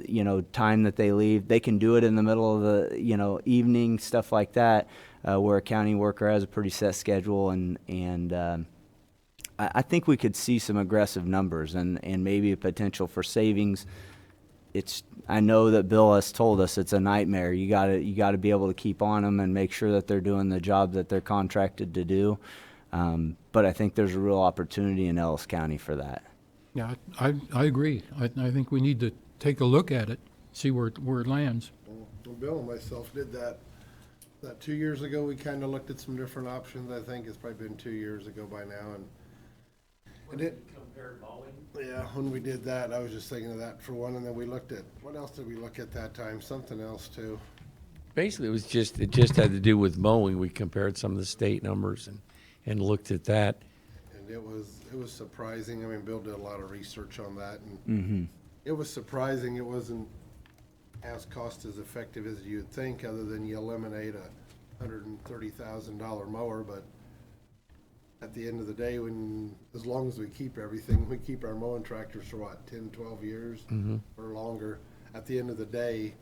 you know, time that they leave. They can do it in the middle of the, you know, evening, stuff like that, where a county worker has a pretty set schedule, and I think we could see some aggressive numbers and maybe a potential for savings. I know that Bill has told us it's a nightmare. You gotta be able to keep on them and make sure that they're doing the job that they're contracted to do. But I think there's a real opportunity in Ellis County for that. Yeah, I agree. I think we need to take a look at it, see where it lands. Well, Bill and myself did that 2 years ago. We kind of looked at some different options. I think it's probably been 2 years ago by now, and it Compared mowing? yeah, when we did that, I was just thinking of that for one, and then we looked at, what else did we look at that time? Something else too. Basically, it just had to do with mowing. We compared some of the state numbers and looked at that. And it was surprising. I mean, Bill did a lot of research on that, and it was surprising. It wasn't as cost as effective as you'd think, other than you eliminate a $130,000 mower. But at the end of the day, as long as we keep everything, we keep our mowing tractors for what, 10, 12 years or longer. At the end of the day,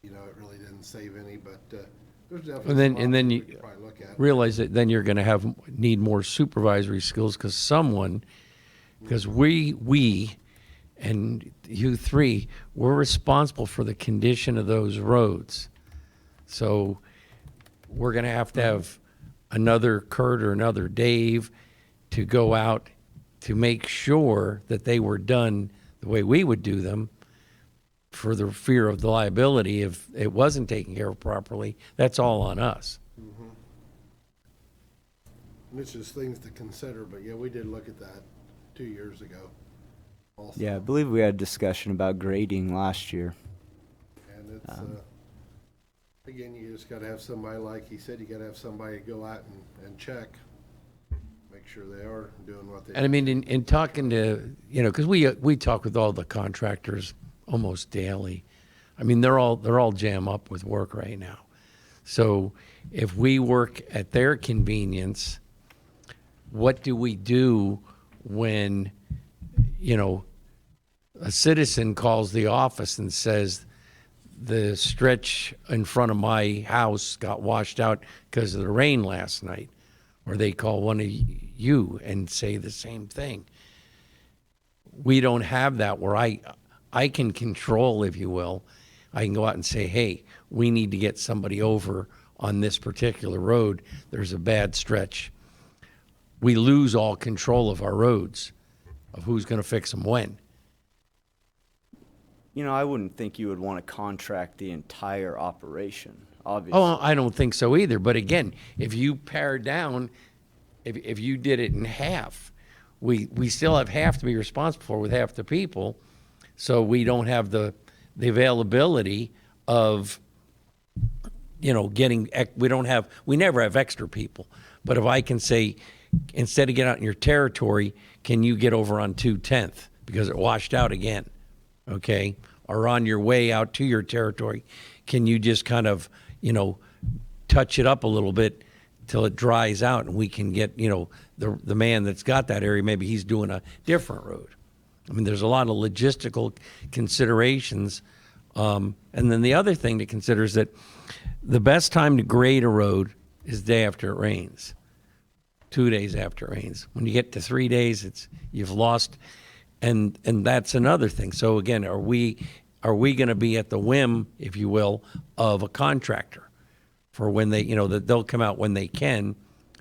you know, it really didn't save any, but there's definitely some And then options you we could probably look at. realize that then you're going to need more supervisory skills because we and you three, we're responsible for the condition of those roads. So we're going to have another Kurt or another Dave to go out to make sure that they were done the way we would do them, for the fear of the liability if it wasn't taken care of properly. That's all on us. And it's just things to consider, but yeah, we did look at that 2 years ago also. Yeah, I believe we had a discussion about grading last year. And it's, again, you just gotta have somebody, like he said, you gotta have somebody go out and check, make sure they are doing what they. And I mean, in talking to, you know, because we talk with all the contractors almost daily. I mean, they're all jam up with work right now. So if we work at their convenience, what do we do when, you know, a citizen calls the office and says the stretch in front of my house got washed out because of the rain last night? Or they call one of you and say the same thing. We don't have that where I can control, if you will. I can go out and say, hey, we need to get somebody over on this particular road. There's a bad stretch. We lose all control of our roads, of who's going to fix them when. You know, I wouldn't think you would want to contract the entire operation, obviously. Oh, I don't think so either. But again, if you pare down, if you did it in half, we still have half to be responsible for with half the people. So we don't have the availability of, you know, we never have extra people. But if I can say, instead of get out in your territory, can you get over on 210th because it washed out again, okay? Or on your way out to your territory, can you just kind of, you know, touch it up a little bit till it dries out and we can get, you know, the man that's got that area, maybe he's doing a different road. I mean, there's a lot of logistical considerations. And then the other thing to consider is that the best time to grade a road is the day after it rains, 2 days after it rains. When you get to 3 days, you've lost, and that's another thing. So again, are we going to be at the whim, if you will, of a contractor for when they, you know, that they'll come out when they can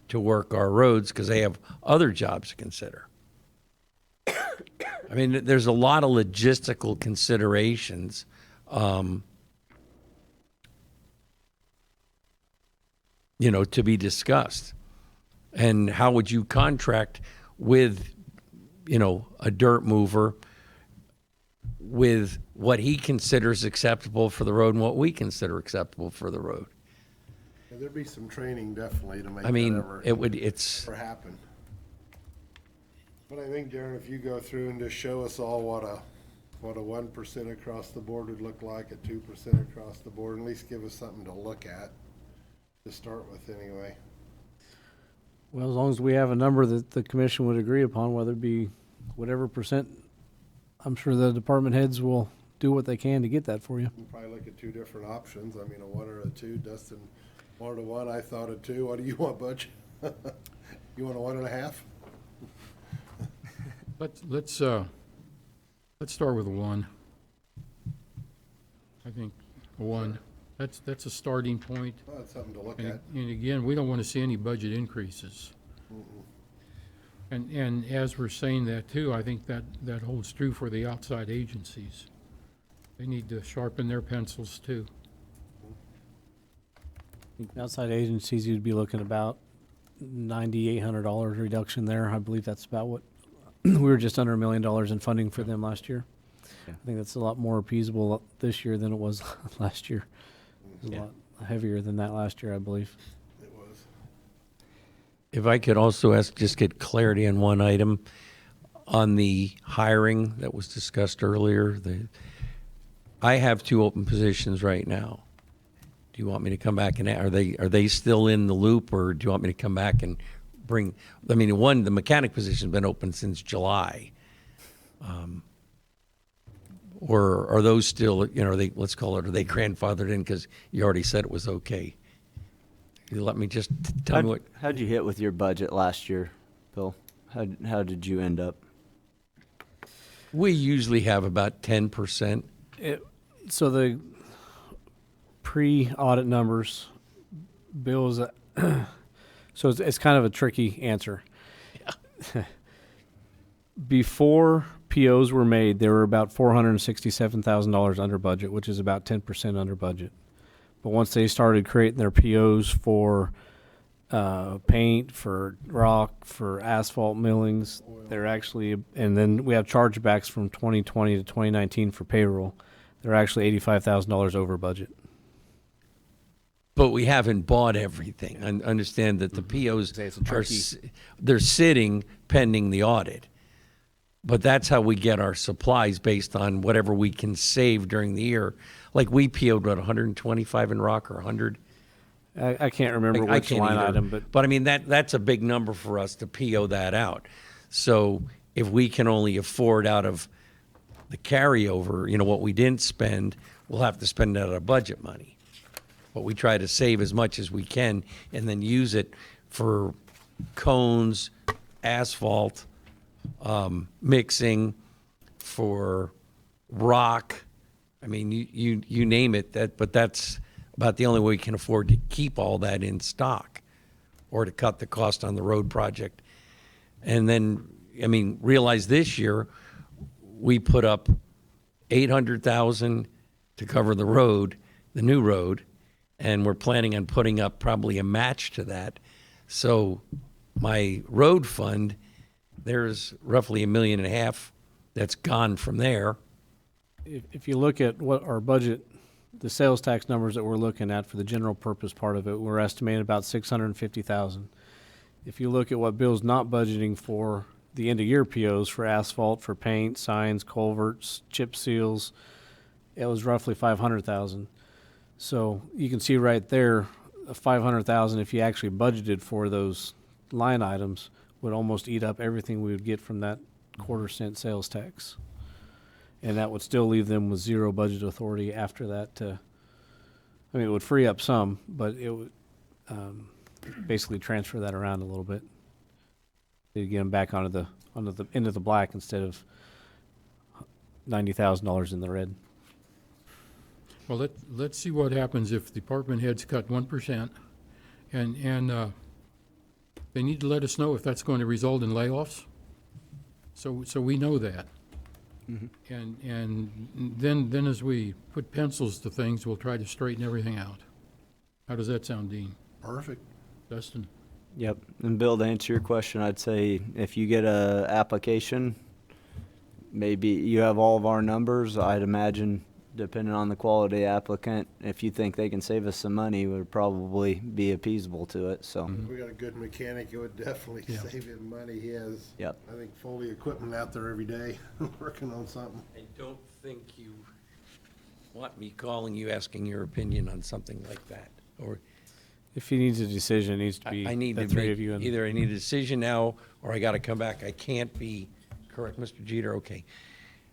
to work our roads because they have other jobs to consider? I mean, there's a lot of logistical considerations. You know, to be discussed. And how would you contract with, you know, a dirt mover with what he considers acceptable for the road and what we consider acceptable for the road? Yeah, there'd be some training definitely to make I mean, that ever happen. But I think, Darren, if you go through and just show us all what a 1% across the board would look like, a 2% across the board, and at least give us something to look at to start with anyway. Well, as long as we have a number that the commission would agree upon, whether it be whatever percent, I'm sure the department heads will do what they can to get that for you. We'll probably look at two different options. I mean, a 1 or a 2. Dustin wanted a 1. I thought a 2. What do you want, Butch? You want a 1.5? Let's start with a 1. I think a 1. That's a starting point. Well, that's something to look And, at. and again, we don't want to see any budget increases. And as we're saying that too, I think that holds true for the outside agencies. They need to sharpen their pencils too. Outside agencies, you'd be looking about $9,800 reduction there. I believe that's about what, we were just under $1 million in funding for them last year. Yeah. I think that's a lot more appeasable this year than it was last year. It was Yeah. a lot heavier than that last year, I believe. It was. If I could also ask, just get clarity on one item, on the hiring that was discussed earlier. I have 2 open positions right now. Do you want me to come back and, are they still in the loop, or do you want me to come back and bring, I mean, the mechanic position's been open since July. Or are those still, are they, let's call it, are they grandfathered in because you already said it was okay? You let me just tell me what. How'd you hit with your budget last year, Bill? How did you end up? We usually have about 10%. So the pre-audit numbers, Bill's, so it's kind of a tricky answer. Yeah. Before POs were made, they were about $467,000 under budget, which is about 10% under budget. But once they started creating their POs for paint, for rock, for asphalt millings, they're actually, and then we have chargebacks from 2020 to 2019 for payroll. They're actually $85,000 over budget. But we haven't bought everything. I understand that the POs Say it's a are, tricky- they're sitting pending the audit. But that's how we get our supplies, based on whatever we can save during the year. Like we PO'd, what, 125 in rock, or 100? I can't remember I which can't line either. item, but I mean, that's a big number for us to PO that out. So if we can only afford out of the carryover, what we didn't spend, we'll have to spend it out of budget money. But we try to save as much as we can and then use it for cones, asphalt, mixing, for rock. I mean, you name it. But that's about the only way we can afford to keep all that in stock, or to cut the cost on the road project. And then, I mean, realize this year we put up $800,000 to cover the road, the new road, and we're planning on putting up probably a match to that. So my road fund, there's roughly $1.5 million that's gone from there. if you look at what our budget, the sales tax numbers that we're looking at for the general purpose part of it, we're estimating about $650,000. If you look at what Bill's not budgeting for the end of year POs for asphalt, for paint, signs, culverts, chip seals, it was roughly $500,000. So you can see right there, $500,000, if you actually budgeted for those line items, would almost eat up everything we would get from that quarter-cent sales tax. And that would still leave them with zero budget authority after that. It would free up some, but it would basically transfer that around a little bit to get them back onto the into the black instead of $90,000 in the red. Well, let's see what happens if department heads cut 1%, and they need to let us know if that's going to result in layoffs, so we know that. Mm-hmm. And then as we put pencils to things, we'll try to straighten everything out. How does that sound, Dean? Perfect. Dustin? Yep. And Bill, to answer your question, I'd say if you get a application, maybe you have all of our numbers. I'd imagine, depending on the quality applicant, if you think they can save us some money, would probably be appeasable to it. So. If we got a good mechanic, it would definitely Yeah. save him money. He has, Yep. I think, Foley equipment out there every day, working on something. I don't think you want me calling you, asking your opinion on something like that. Or If he needs a decision, it needs to be I need the to three make, of you. And either I need a decision now, or I gotta come back. I can't be, correct, Mr. Jeter? Okay.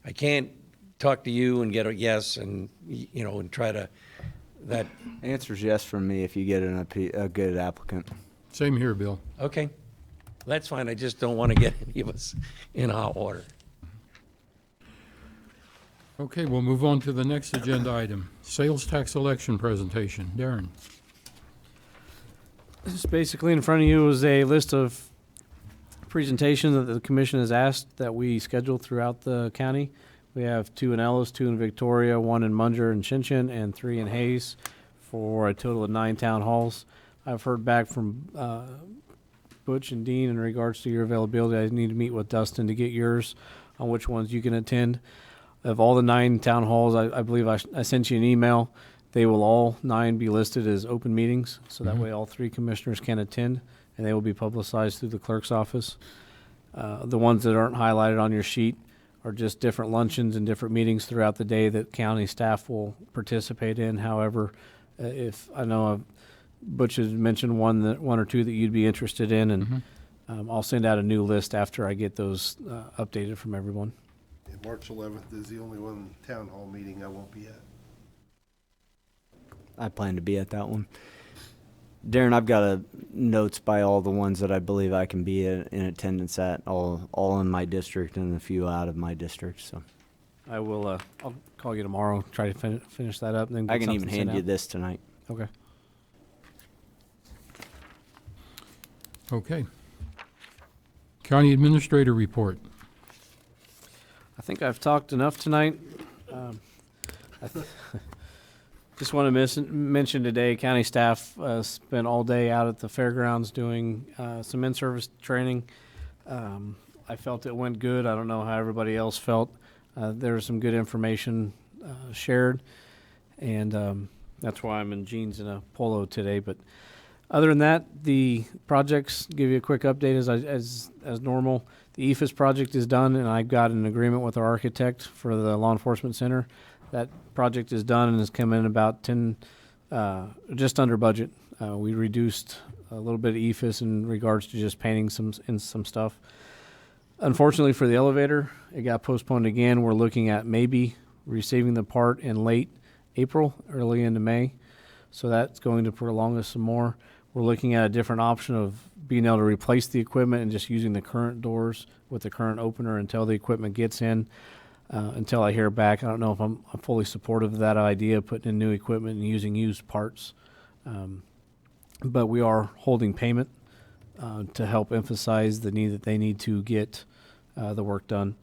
I can't talk to you and get a yes and, and try to, that, Answer's yes from me if you get a good applicant. Same here, Bill. okay. That's fine. I just don't want to get any of us in hot water. Okay, we'll move on to the next agenda item, sales tax election presentation. Darren? Just basically in front of you is a list of presentations that the commission has asked that we schedule throughout the county. We have 2 in Ellis, 2 in Victoria, 1 in Munger and Shinchin, and 3 in Hayes, for a total of 9 town halls. I've heard back from Butch and Dean in regards to your availability. I need to meet with Dustin to get yours on which ones you can attend. Of all the 9 town halls, I believe I sent you an email. They will all 9 be listed as open meetings, so that way all 3 commissioners can attend, and they will be publicized through the clerk's office. The ones that aren't highlighted on your sheet are just different luncheons and different meetings throughout the day that county staff will participate in. However, if I know Butch has mentioned one or two that you'd be interested in, and I'll send out a new list after I get those updated from everyone. Yeah, March 11th is the only one town hall meeting I won't be at. I plan to be at that one. Darren, I've got notes by all the ones that I believe I can be in attendance at, all in my district and a few out of my district. So I will. I'll call you tomorrow. Try to finish that up. And then I get can even something hand sent you out. this tonight. Okay. Okay. County Administrator report. I think I've talked enough tonight. Just want to mention today, county staff spent all day out at the fairgrounds doing some in-service training. I felt it went good. I don't know how everybody else felt. There was some good information shared, and that's why I'm in jeans and a polo today. But other than that, the projects, give you a quick update as normal. The EFIS project is done, and I got an agreement with our architect for the law enforcement center. That project is done and has come in about just under budget. We reduced a little bit of EFIS in regards to just painting some stuff. Unfortunately for the elevator, it got postponed again. We're looking at maybe receiving the part in late April, early into May. So that's going to prolong us some more. We're looking at a different option of being able to replace the equipment and just using the current doors with the current opener until the equipment gets in. Until I hear back, I don't know if I'm fully supportive of that idea, putting in new equipment and using used parts. But we are holding payment to help emphasize the need that they need to get the work done.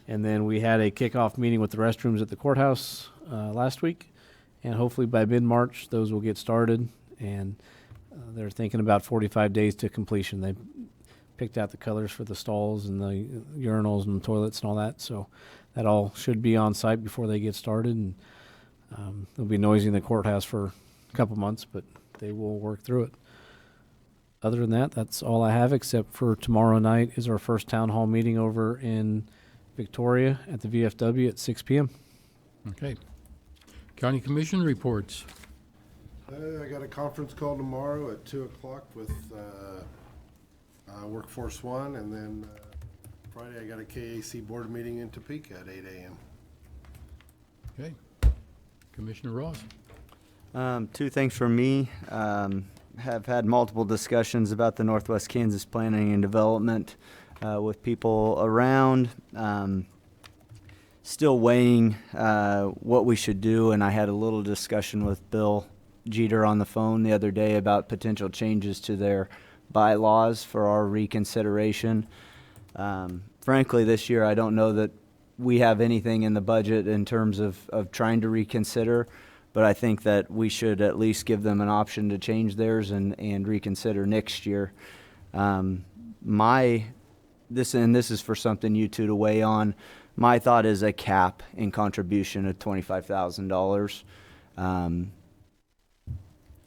And then we had a kickoff meeting with the restrooms at the courthouse last week, and hopefully by mid-March those will get started. And they're thinking about 45 days to completion. They picked out the colors for the stalls and the urinals and the toilets and all that, so that all should be on site before they get started. And they'll be noisy in the courthouse for a couple months, but they will work through it. Other than that, that's all I have, except for tomorrow night is our first town hall meeting over in Victoria at the VFW at 6 p.m. Okay. County Commission reports. I got a conference call tomorrow at 2 o'clock with Workforce One, and then Friday I got a KAC board meeting in Topeka at 8 a.m. Okay. Commissioner Ross. 2 things from me. Have had multiple discussions about the Northwest Kansas planning and development with people around. Still weighing what we should do, and I had a little discussion with Bill Jeter on the phone the other day about potential changes to their bylaws for our reconsideration. Frankly, this year I don't know that we have anything in the budget in terms of trying to reconsider, but I think that we should at least give them an option to change theirs and reconsider next year. This is for something you two to weigh on. My thought is a cap in contribution of $25,000.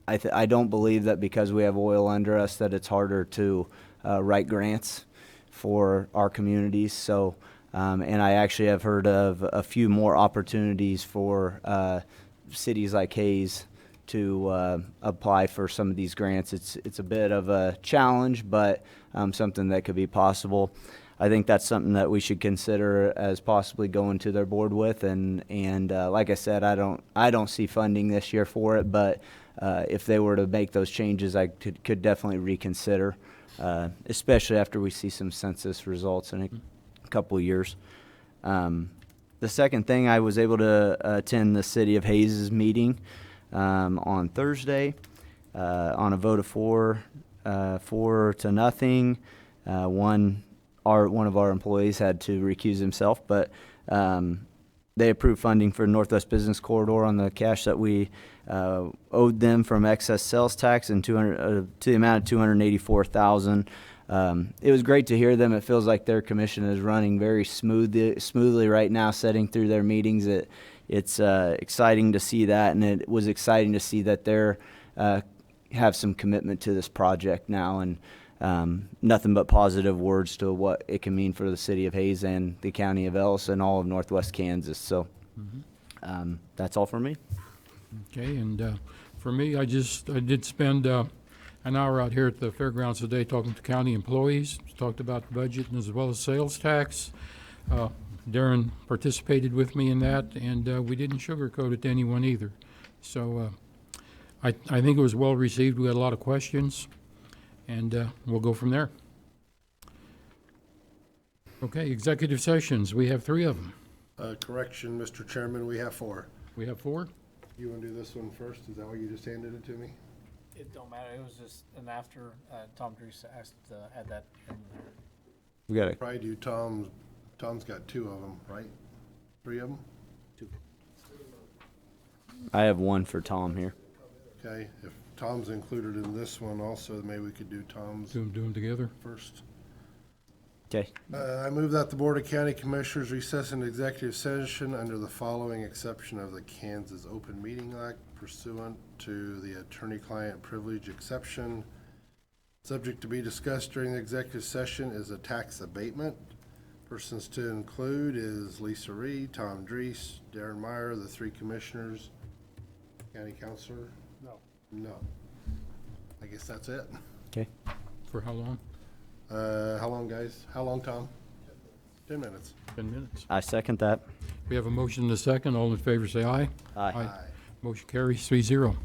I don't believe that because we have oil under us that it's harder to write grants for our communities. So, and I actually have heard of a few more opportunities for cities like Hayes to apply for some of these grants. It's a bit of a challenge, but something that could be possible. I think that's something that we should consider as possibly going to their board with. And like I said, I don't see funding this year for it, but if they were to make those changes, I could definitely reconsider, especially after we see some census results in a couple of years. The second thing, I was able to attend the City of Hayes' meeting on Thursday on a vote of 4-0. One of our employees had to recuse himself, but they approved funding for Northwest Business Corridor on the cash that we owed them from excess sales tax and 200 to the amount of 284,000. It was great to hear them. It feels like their commission is running very smoothly right now, setting through their meetings. It's exciting to see that, and it was exciting to see that they're have some commitment to this project now, and nothing but positive words to what it can mean for the city of Hayes and the county of Ellis and all of Northwest Kansas. So that's all for me. Okay, and for me, I did spend an hour out here at the fairgrounds today talking to county employees, talked about the budget and as well as sales tax. Darren participated with me in that, and we didn't sugarcoat it to anyone either. So I think it was well received. We had a lot of questions, and we'll go from there. Okay, executive sessions. We have 3 of them. Correction, Mr. Chairman, we have 4. We have 4? You want to do this one first? Is that why you just handed it to me? It don't matter. It was just an after Tom Drees asked to add that in there. We got it. Probably do Tom's. Tom's got 2 of them, right? 3 of them? I have 1 for Tom here. Okay, if Tom's included in this one also, maybe we could do Tom's Do them together. first. Okay. I move that the Board of County Commissioners recess into executive session under the following exception of the Kansas Open Meeting Act pursuant to the attorney-client privilege exception. Subject to be discussed during the executive session is a tax abatement. Persons to include is Lisa Reed, Tom Drees, Darren Meyer, the 3 commissioners, county counselor. No. I guess that's it. Okay. For how long? How long, guys? How long, Tom? 10 minutes. 10 minutes. I second that. We have a motion and a second. All in favor say aye. Aye. Aye. Motion carries 3-0.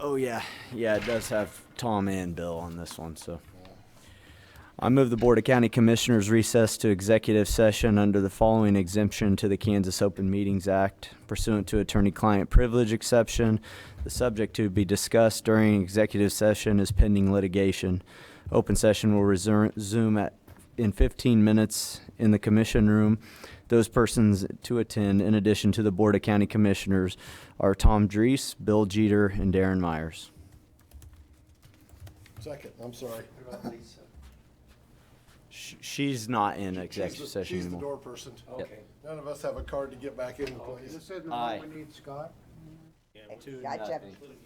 Oh, yeah. Yeah, it does have Tom and Bill on this one, so. I move the Board of County Commissioners recess to executive session under the following exemption to the Kansas Open Meetings Act pursuant to attorney-client privilege exception. The subject to be discussed during executive session is pending litigation. Open session will resume in 15 minutes in the commission room. Those persons to attend, in addition to the Board of County Commissioners, are Tom Drees, Bill Jeter, and Darren Myers. Second, I'm sorry. She's not in executive session She's the anymore. door person. Yep. None of us have a card to get back in, please. This isn't the Aye. one we need, Scott? Gotcha.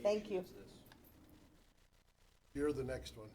Thank you. You're the next one.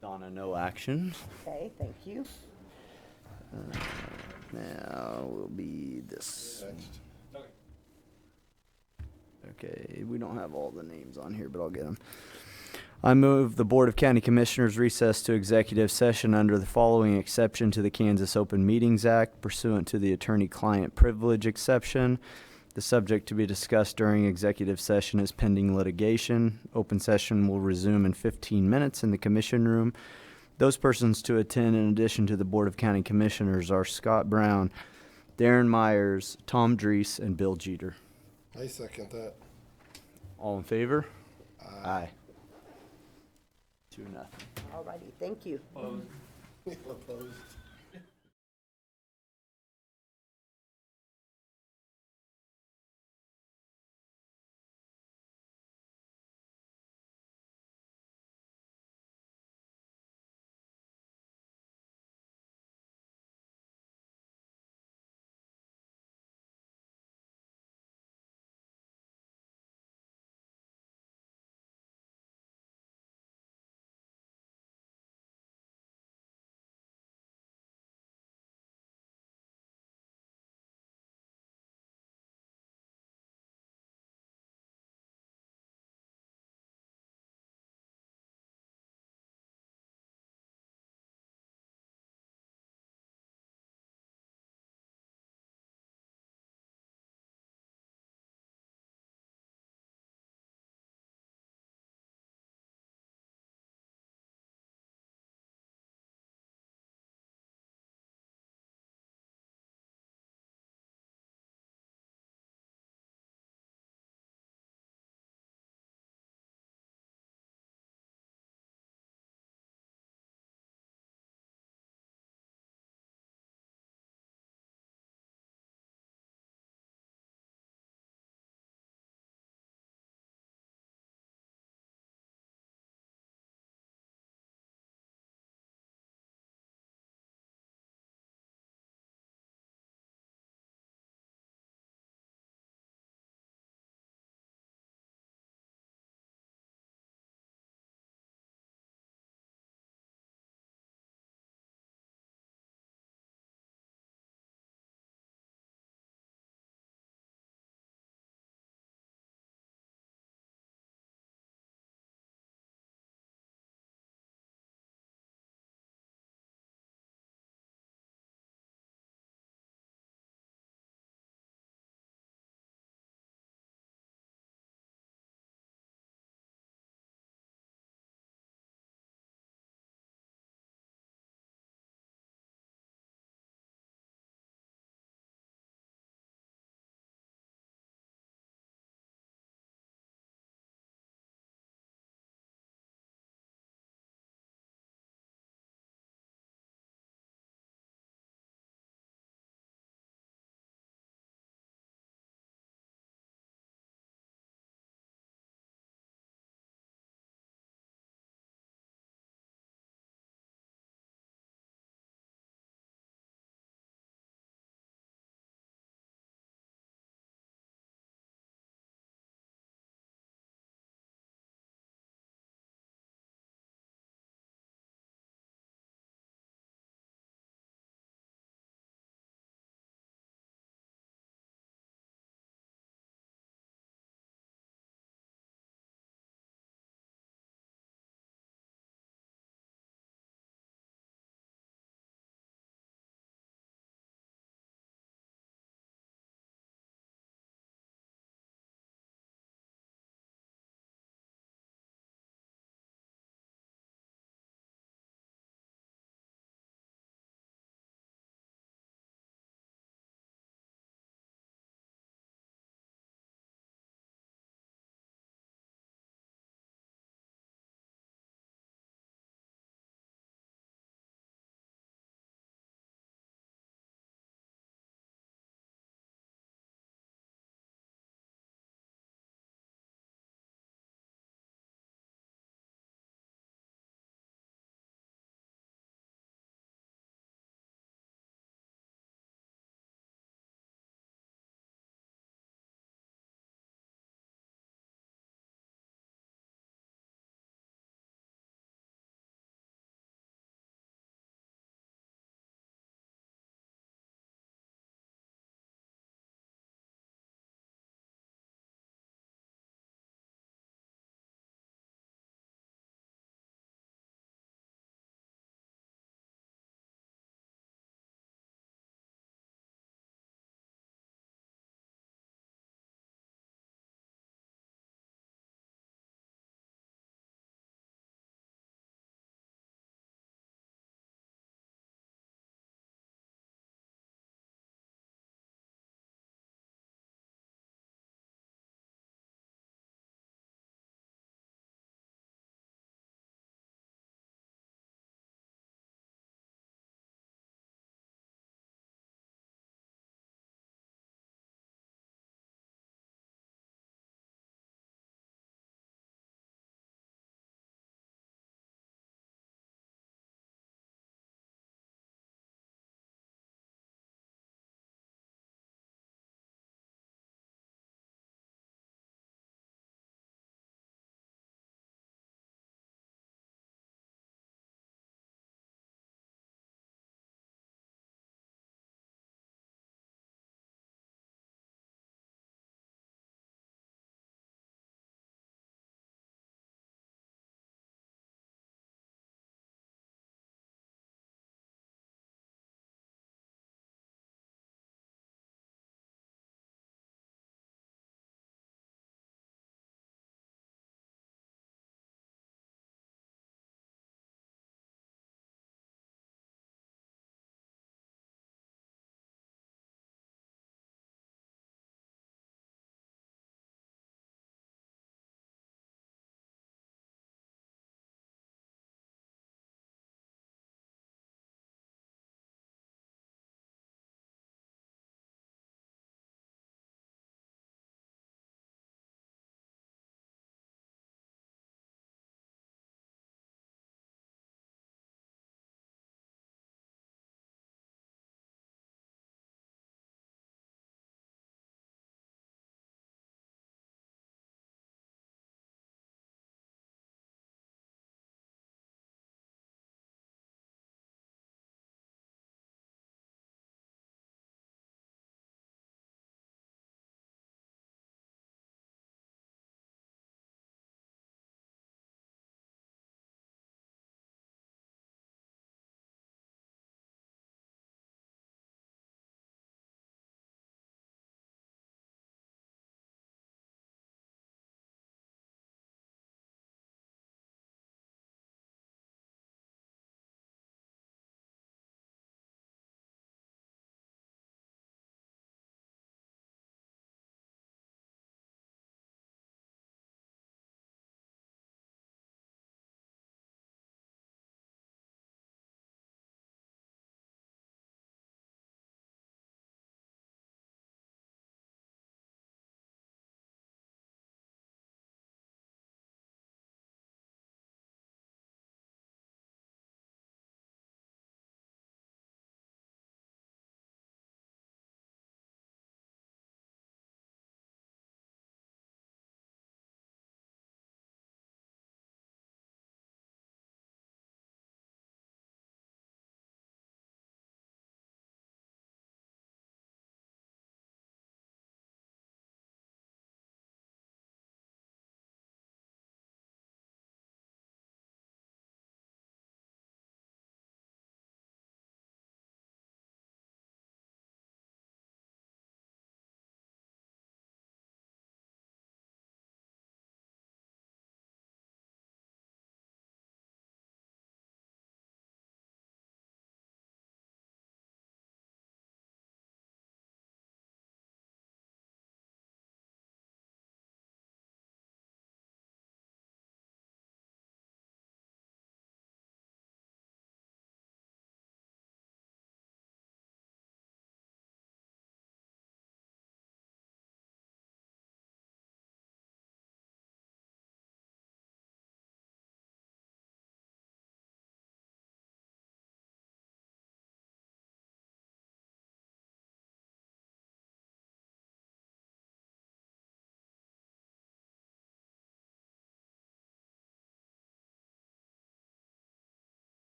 Donna, no action. Okay, thank you. Now will be this. Okay, we don't have all the names on here, but I'll get them. I move the Board of County Commissioners recess to executive session under the following exception to the Kansas Open Meetings Act pursuant to the attorney-client privilege exception. The subject to be discussed during executive session is pending litigation. Open session will resume in 15 minutes in the commission room. Those persons to attend in addition to the Board of County Commissioners are Scott Brown, Darren Myers, Tom Drees, and Bill Jeter. I second that. All in favor? Aye. 2-0. All righty, thank you. Opposed.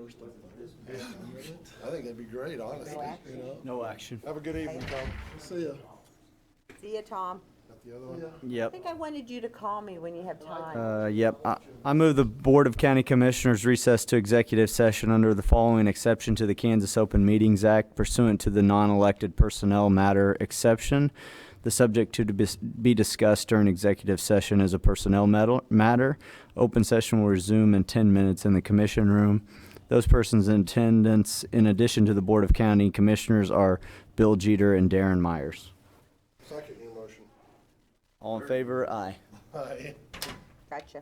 I think that'd be great, honestly, you know? No action. Have a good evening, Tom. See ya. See you, Tom. Got the other one? I Yep. think I wanted you to call me when you have time. Yep. I move the Board of County Commissioners recess to executive session under the following exception to the Kansas Open Meetings Act pursuant to the non-elected personnel matter exception. The subject to be discussed during executive session is a personnel matter. Open session will resume in 10 minutes in the commission room. Those persons in attendance, in addition to the Board of County Commissioners, are Bill Jeter and Darren Myers. Second your motion. All in favor? Aye. Aye. Gotcha.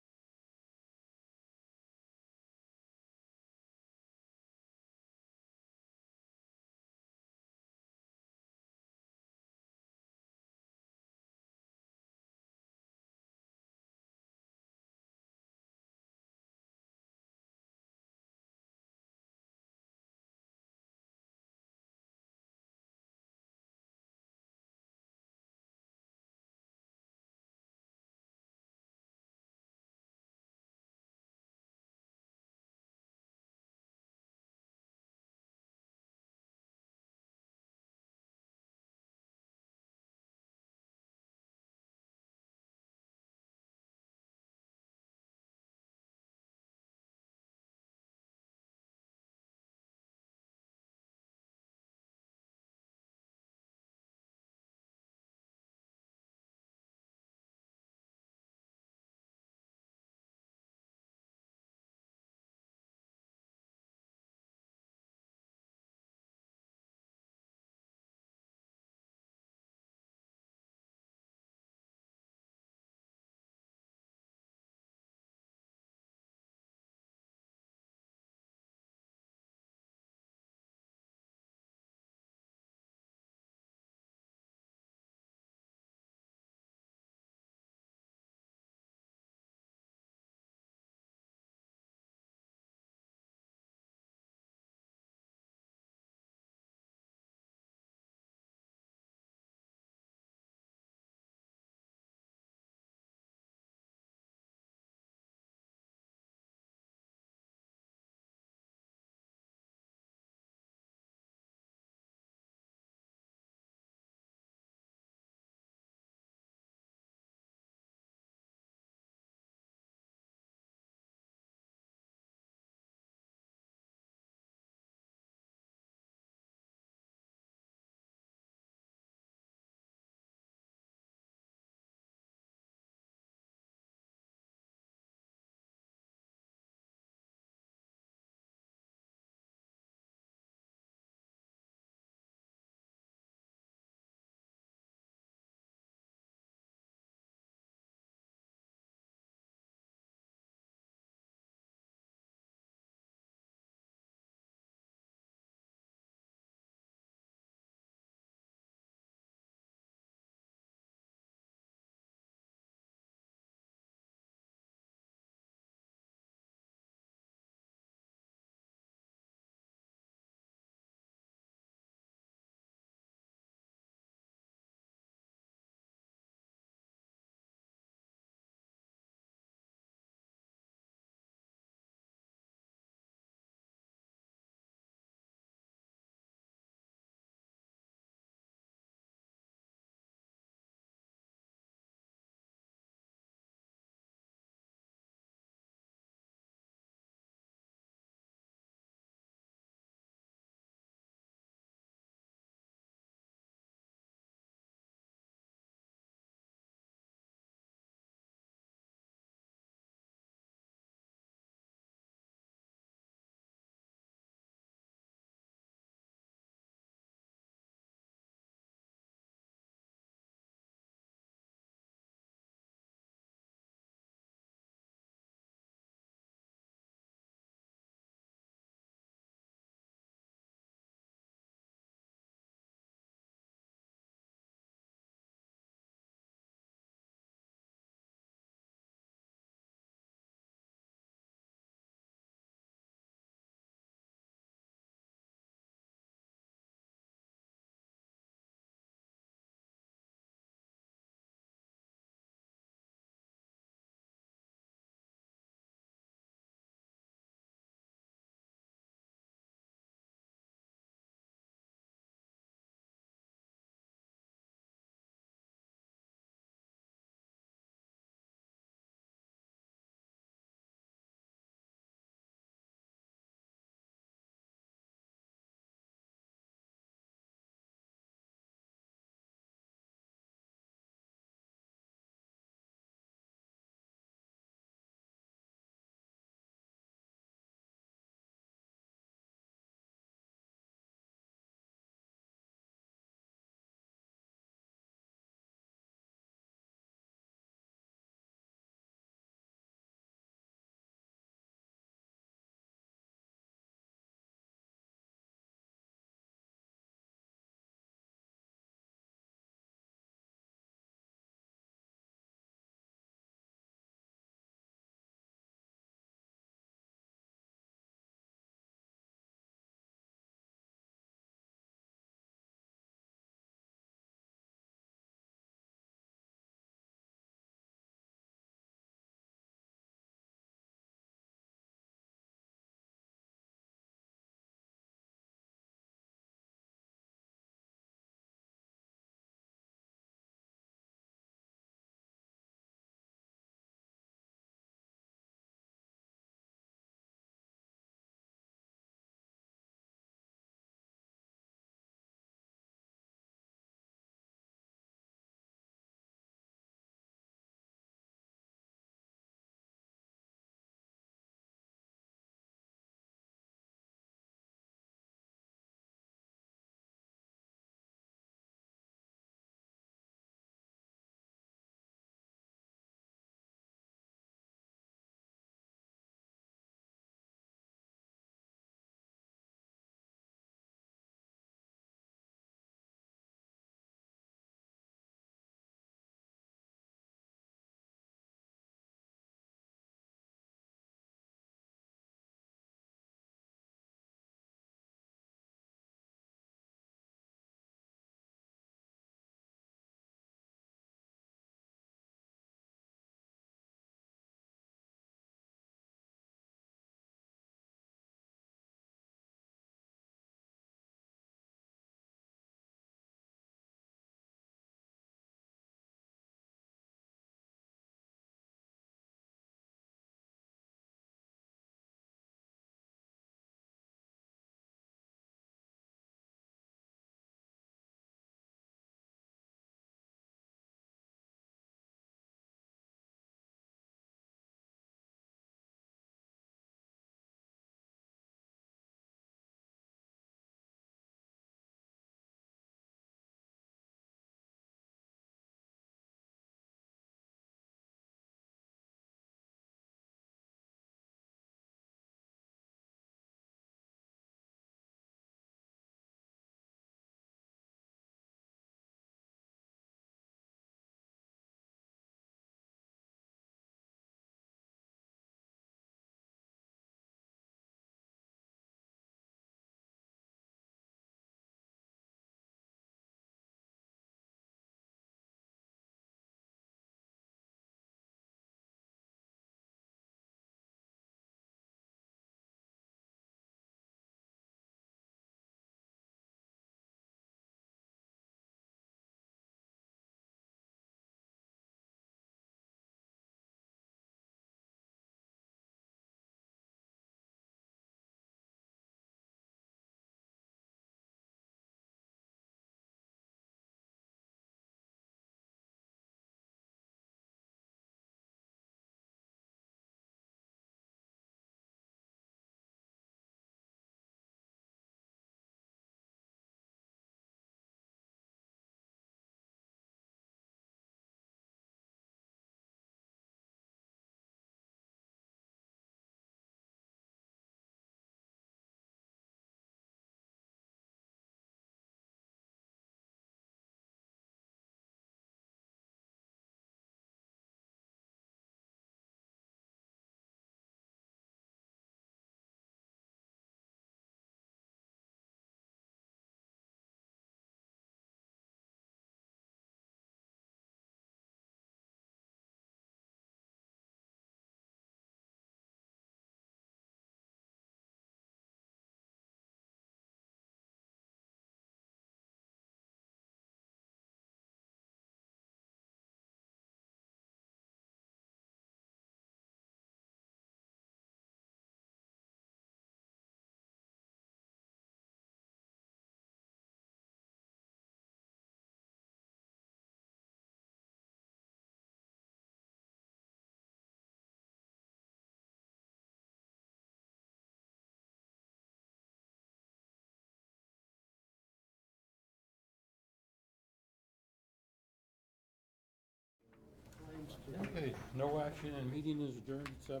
No action and meeting is adjourned at 7:50.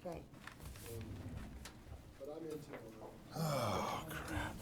Okay. But I'm into it. Oh, crap.